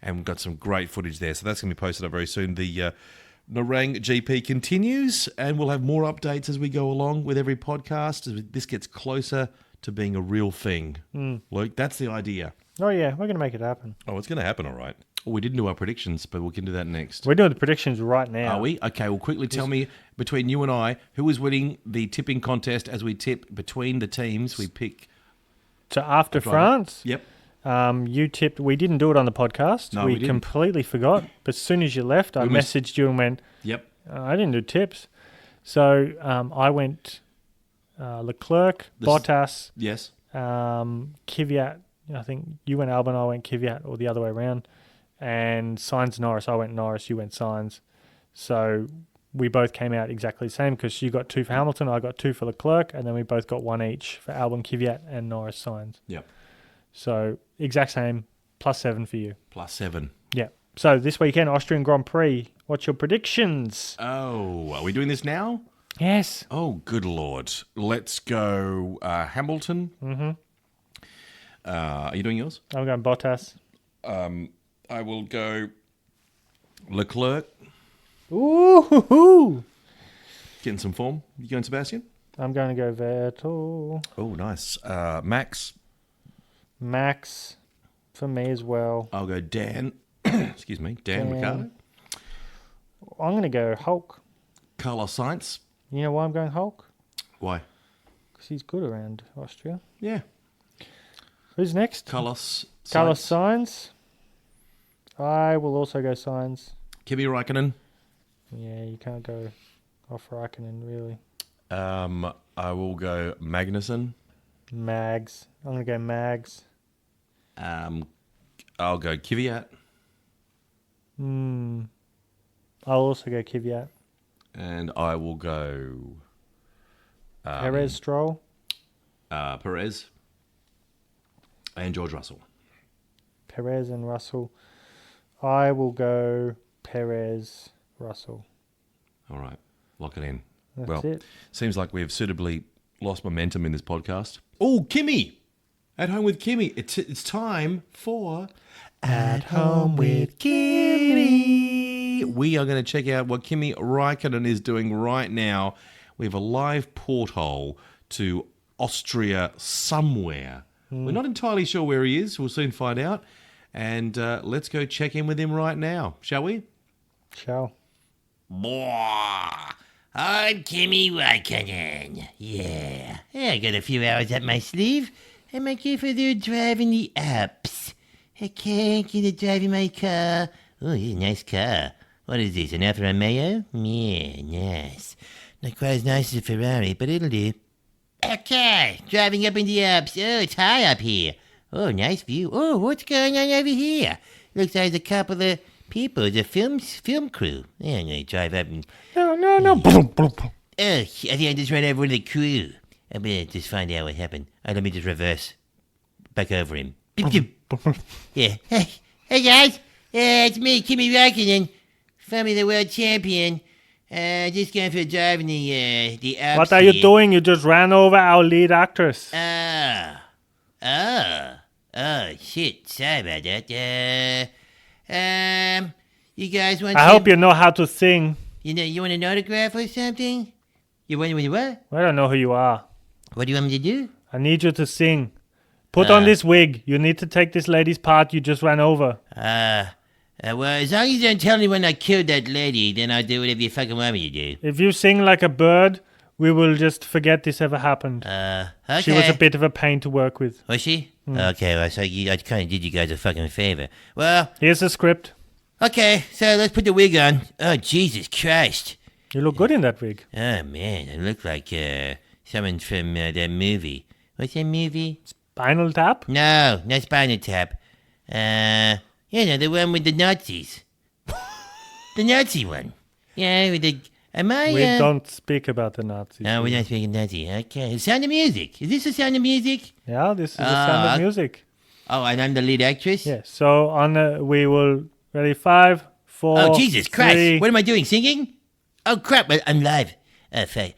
And we've got some great footage there. So that's going to be posted up very soon. The Narang GP continues, and we'll have more updates as we go along with every podcast as this gets closer to being a real thing. Luke, that's the idea. Oh, yeah. We're going to make it happen. Oh, it's going to happen, all right. Well, we didn't do our predictions, but we can do that next. We're doing the predictions right now. Are we? Okay, well, quickly tell me, between you and I, who is winning the tipping contest as we tip between the teams? We pick... So after France? Yep. You tipped... We didn't do it on the podcast. No, we didn't. Completely forgot. But as soon as you left, I messaged you and went, Yep. I didn't do tips. So I went Leclerc, Bottas... Yes. Kvyat. I think you went Albon, I went Kvyat, or the other way around. And Sainz Norris, I went Norris, you went Sainz. So we both came out exactly the same because you got 2 for Hamilton, I got 2 for Leclerc, and then we both got 1 each for Albon, Kvyat, and Norris, Sainz. Yep. So exact same, +7 for you. +7. Yeah. So this weekend, Austrian Grand Prix. What's your predictions? Oh, are we doing this now? Yes. Oh, good Lord. Let's go Hamilton. Mm-hmm. Are you doing yours? I'm going Bottas. I will go Leclerc. Ooh. Getting some form. You going, Sebastian? I'm going to go Vettel. Oh, nice. Max. Max for me as well. I'll go Dan. Excuse me. Dan Ricciardo. I'm going to go Hulk. Carlos Sainz. You know why I'm going Hulk? Why? Because he's good around Austria. Yeah. Who's next? Carlos Sainz. I will also go Sainz. Kimi Räikkönen. Yeah, you can't go off Räikkönen, really. I will go Magnussen. Mags. I'm going to go Mags. I'll go Kvyat. I'll also go Kvyat. And I will go... Perez, Stroll. Perez. And George Russell. Perez and Russell. I will go Perez, Russell. All right. Lock it in. That's it. Seems like we've suitably lost momentum in this podcast. Oh, Kimi! At Home with Kimi. It's time for... At Home with Kimi. We are going to check out what Kimi Räikkönen is doing right now. We have a live porthole to Austria somewhere. We're not entirely sure where he is. We'll soon find out. And let's go check in with him right now, shall we? Shall. Boah, I'm Kimi Räikkönen. Yeah, I got a few hours up my sleeve. I might go for the drive in the Alps. I can't get a drive in my car. Oh, this is a nice car. What is this, an Alfa Romeo? Yeah, nice. Not quite as nice as a Ferrari, but it'll do. Okay, driving up in the Alps. Oh, it's high up here. Oh, nice view. Oh, what's going on over here? Looks like there's a couple of people, the film crew. Yeah, I'm gonna drive up and... No. Oh, I think I just ran over one of the crew. I better just find out what happened. Let me just reverse. Back over him. Yeah. Hey guys. It's me, Kimi Räikkönen. Formula World Champion. Just going for a drive in the Alps. What are you doing? You just ran over our lead actress. Oh, shit. Sorry about that. You guys want I hope you know how to sing. You want an autograph or something? You want what? I don't know who you are. What do you want me to do? I need you to sing. Put on this wig. You need to take this lady's part you just ran over. Well, as long as you don't tell me when I killed that lady, then I'll do whatever you fucking want me to do. If you sing like a bird, we will just forget this ever happened. Okay. She was a bit of a pain to work with. Was she? Okay, well, so I kind of did you guys a fucking favor. Well... Here's the script. Okay, so let's put the wig on. Oh, Jesus Christ. You look good in that wig. Oh, man, I look like someone from that movie. What's that movie? Spinal Tap? No, not Spinal Tap. The one with the Nazis. The Nazi one. Yeah, with the... We don't speak about the Nazis. No, we're not speaking Nazi. Okay. The Sound of Music. Is this The Sound of Music? Yeah, this is the Sound of Music. Oh, and I'm the lead actress? Yeah, so we will... Ready, 5, 4, Oh, Jesus Christ. 3. What am I doing, singing? Oh, crap, I'm live. Hey,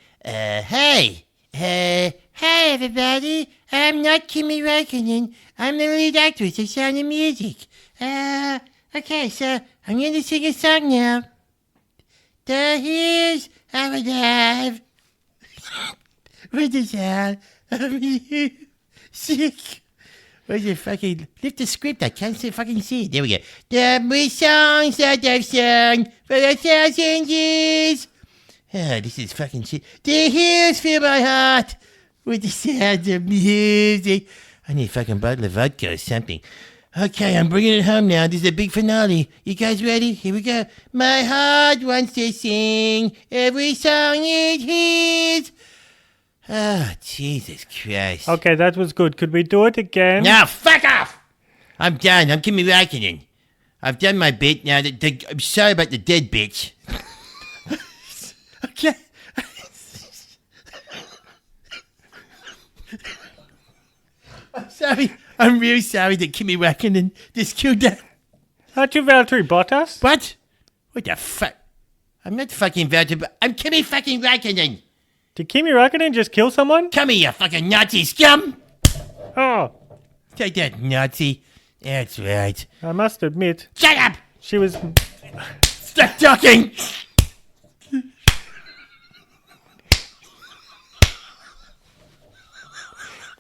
everybody. I'm not Kimi Räikkönen. I'm the lead actress of Sound of Music. Okay, so I'm going to sing a song now. The hills are alive with the sound of music. Where's the fucking... Lift the script, I can't fucking see it. There we go. The songs that I've sung for 1,000 years. Oh, this is fucking shit. The hills fill my heart with the sound of music. I need a fucking bottle of vodka or something. Okay, I'm bringing it home now. This is a big finale. You guys ready? Here we go. My heart wants to sing every song it hears. Oh, Jesus Christ. Okay, that was good. Could we do it again? Now, fuck off! I'm done. I'm Kimi Räikkönen. I've done my bit. Now, I'm sorry about the dead bitch. Okay. I'm sorry. I'm really sorry that Kimi Räikkönen just killed that. Aren't you Valtteri Bottas? What? What the fuck? I'm not fucking Valtteri. I'm Kimi fucking Räikkönen. Did Kimi Räikkönen just kill someone? Come here, you fucking Nazi scum. Oh, Take that, Nazi. That's right. I must admit, Shut up. she was... Stop talking!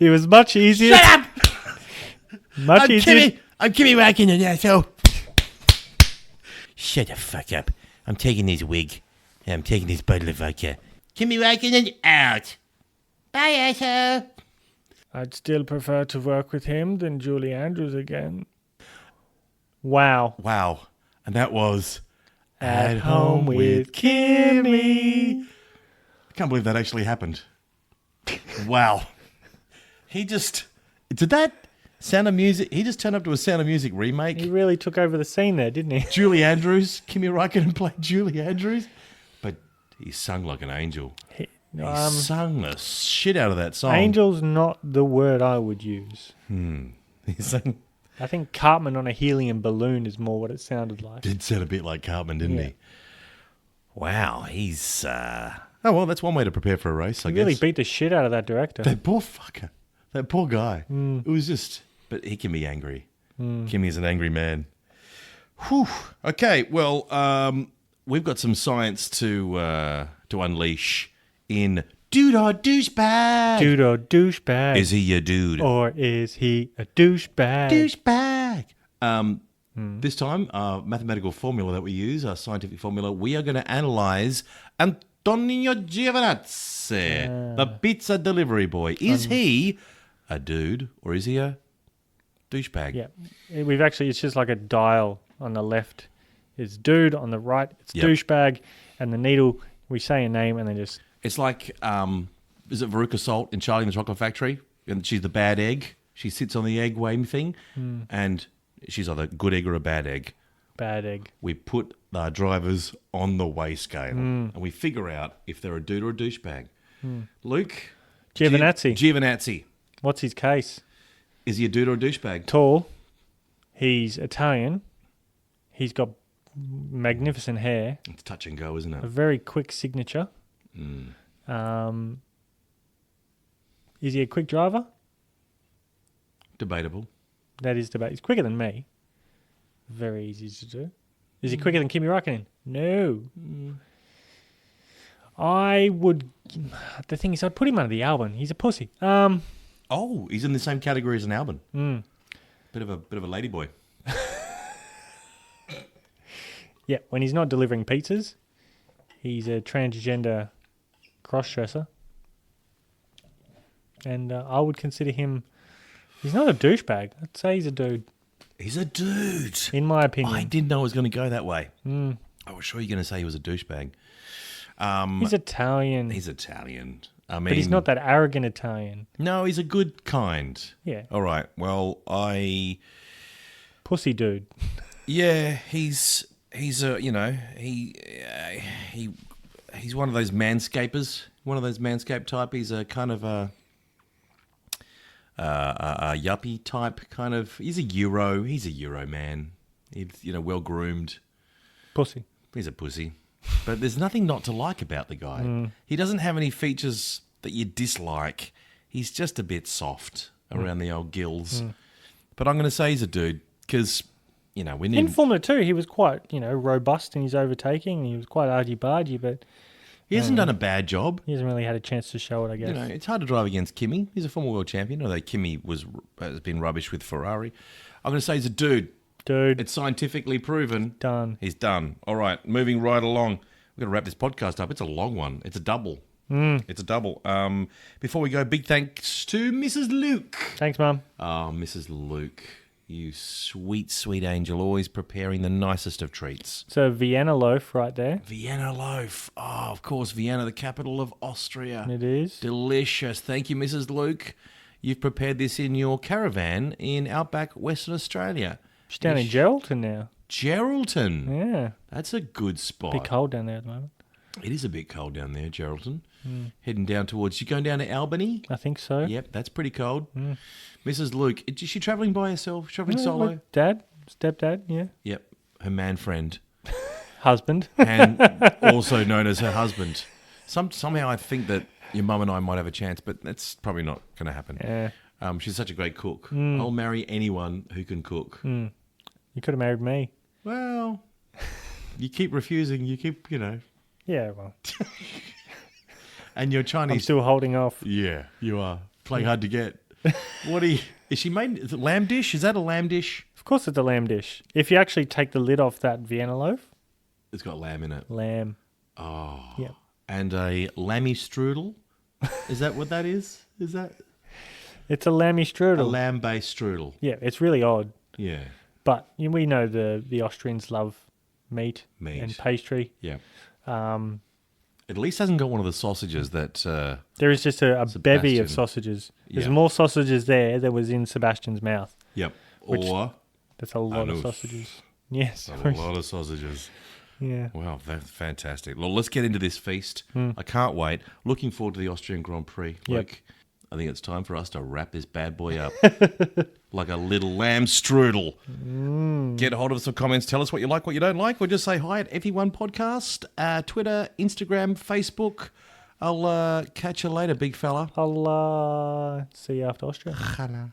It was much easier. Shut up! Much easier. I'm Kimi Räikkönen, asshole. Shut the fuck up. I'm taking this wig. I'm taking this bottle of vodka. Kimi Räikkönen out. Bye, asshole. I'd still prefer to work with him than Julie Andrews again. Wow. Wow. And that was At Home with Kimi. I can't believe that actually happened. Wow. He just... Did that Sound of Music... He just turned up to a Sound of Music remake. He really took over the scene there, didn't he? Julie Andrews. Kimi Räikkönen played Julie Andrews. But he sung like an angel. He sung the shit out of that song. Angel's not the word I would use. He sang... I think Cartman on a helium balloon is more what it sounded like. Did sound a bit like Cartman, didn't he? Wow, he's... Oh, well, that's one way to prepare for a race, I He guess. really beat the shit out of that director. That poor fucker. That poor guy. It was just... But he can be angry. Kimmy's an angry man. Whew. Okay, well, we've got some science to unleash in Dude or Douchebag. Dude or douchebag. Is he a dude? Or is he a douchebag? Douchebag. This time, our mathematical formula that we use, our scientific formula, we are going to analyze Antonio Giovinazzi, the pizza delivery boy. Is he a dude or is he a douchebag? Yeah. We've actually, it's just like a dial on the left. It's dude, on the right, it's Yep. douchebag, and the needle, we say a name and then just... It's like, is it Veruca Salt in Charlie and the Chocolate Factory? And she's the bad egg. She sits on the egg weighing thing, and she's either a good egg or a bad egg. Bad egg. We put our drivers on the weigh scale, and we figure out if they're a dude or a douchebag. Luke? Giovinazzi. Giovinazzi. What's his case? Is he a dude or a douchebag? Tall. He's Italian. He's got magnificent hair. It's touch and go, isn't it? A very quick signature. Is he a quick driver? Debatable. That is debate. He's quicker than me. Very easy to do. Is he quicker than Kimi Räikkönen? No. I would... The thing is, I'd put him under the Albon. He's a pussy. Oh, he's in the same category as an Albon. Bit of a ladyboy. Yeah, when he's not delivering pizzas, he's a transgender cross-dresser. And I would consider him... He's not a douchebag. I'd say he's a dude, He's a dude. in my opinion. I didn't know it was going to go that way. I was sure you were going to say he was a douchebag. He's Italian, He's Italian. I mean, but he's not that arrogant Italian. No, he's a good kind. Yeah. All right. Well, Pussy dude. yeah, he's a he's one of those manscapers. One of those manscape type. He's a kind of a yuppie type kind of. He's a Euro man. He's well groomed. Pussy. He's a pussy. But there's nothing not to like about the guy. He doesn't have any features that you dislike. He's just a bit soft around the old gills. But I'm going to say he's a dude because, we In need... Formula 2, he was quite, robust in his overtaking. And he was quite argy-bargy, but He hasn't done a bad job. he hasn't really had a chance to show it, I guess. It's hard to drive against Kimi. He's a former world champion, although Kimi has been rubbish with Ferrari. I'm going to say he's a dude. Dude, It's scientifically proven. done. He's done. All right, moving right along. We're going to wrap this podcast up. It's a long one. It's a double. It's a double. Before we go, big thanks to Mrs. Luke. Thanks, Mum. Oh, Mrs. Luke, you sweet, sweet angel, always preparing the nicest of treats. So, Vienna loaf right there. Vienna loaf. Oh, of course, Vienna, the capital of Austria. It is. Delicious. Thank you, Mrs. Luke. You've prepared this in your caravan in outback Western Australia. She's down in Geraldton now. Geraldton. Yeah. That's a good spot. Bit cold down there at the moment. It is a bit cold down there, Geraldton. Heading down towards... You going down to Albany? I think so. Yep, that's pretty cold. Mrs. Luke, is she travelling by herself? Travelling Yeah, solo? with Dad, stepdad, yeah. Yep, her man friend. Husband. And also known as her husband. Somehow I think that your mum and I might have a chance, but that's probably not going to happen. Yeah. She's such a great cook. I'll marry anyone who can cook. You could have married me. Well, You keep refusing. You keep, Yeah, well, and your I'm Chinese. still holding off. Yeah, you are playing hard to get. What is she made? Is it lamb dish? Is that a lamb dish? Of course, it's a lamb dish. If you actually take the lid off that Vienna loaf, It's got lamb in it. lamb. Oh. Yeah. And a lammy strudel. Is that what that is? Is that It's a lammy a strudel. lamb-based strudel? Yeah, it's really odd. Yeah. But we know the Austrians love meat and pastry. Yeah. Um, At least hasn't got one of the sausages that. there is just a bevy of Sebastian. sausages. There's Yeah. more sausages there than was in Sebastian's mouth. Yep. Which- Or That's a lot of Anus. sausages. Yes. a lot of sausages. Yeah. Wow, that's fantastic. Well, let's get into this feast. I can't wait. Looking forward to the Austrian Grand Prix. Yep. I think it's time for us to wrap this bad boy up like a little lamb strudel. Get a hold of us some comments. Tell us what you like, what you don't like. Or just say hi at Effing One Podcast, Twitter, Instagram, Facebook. I'll catch you later, big fella. I'll see you after Austria. Hello.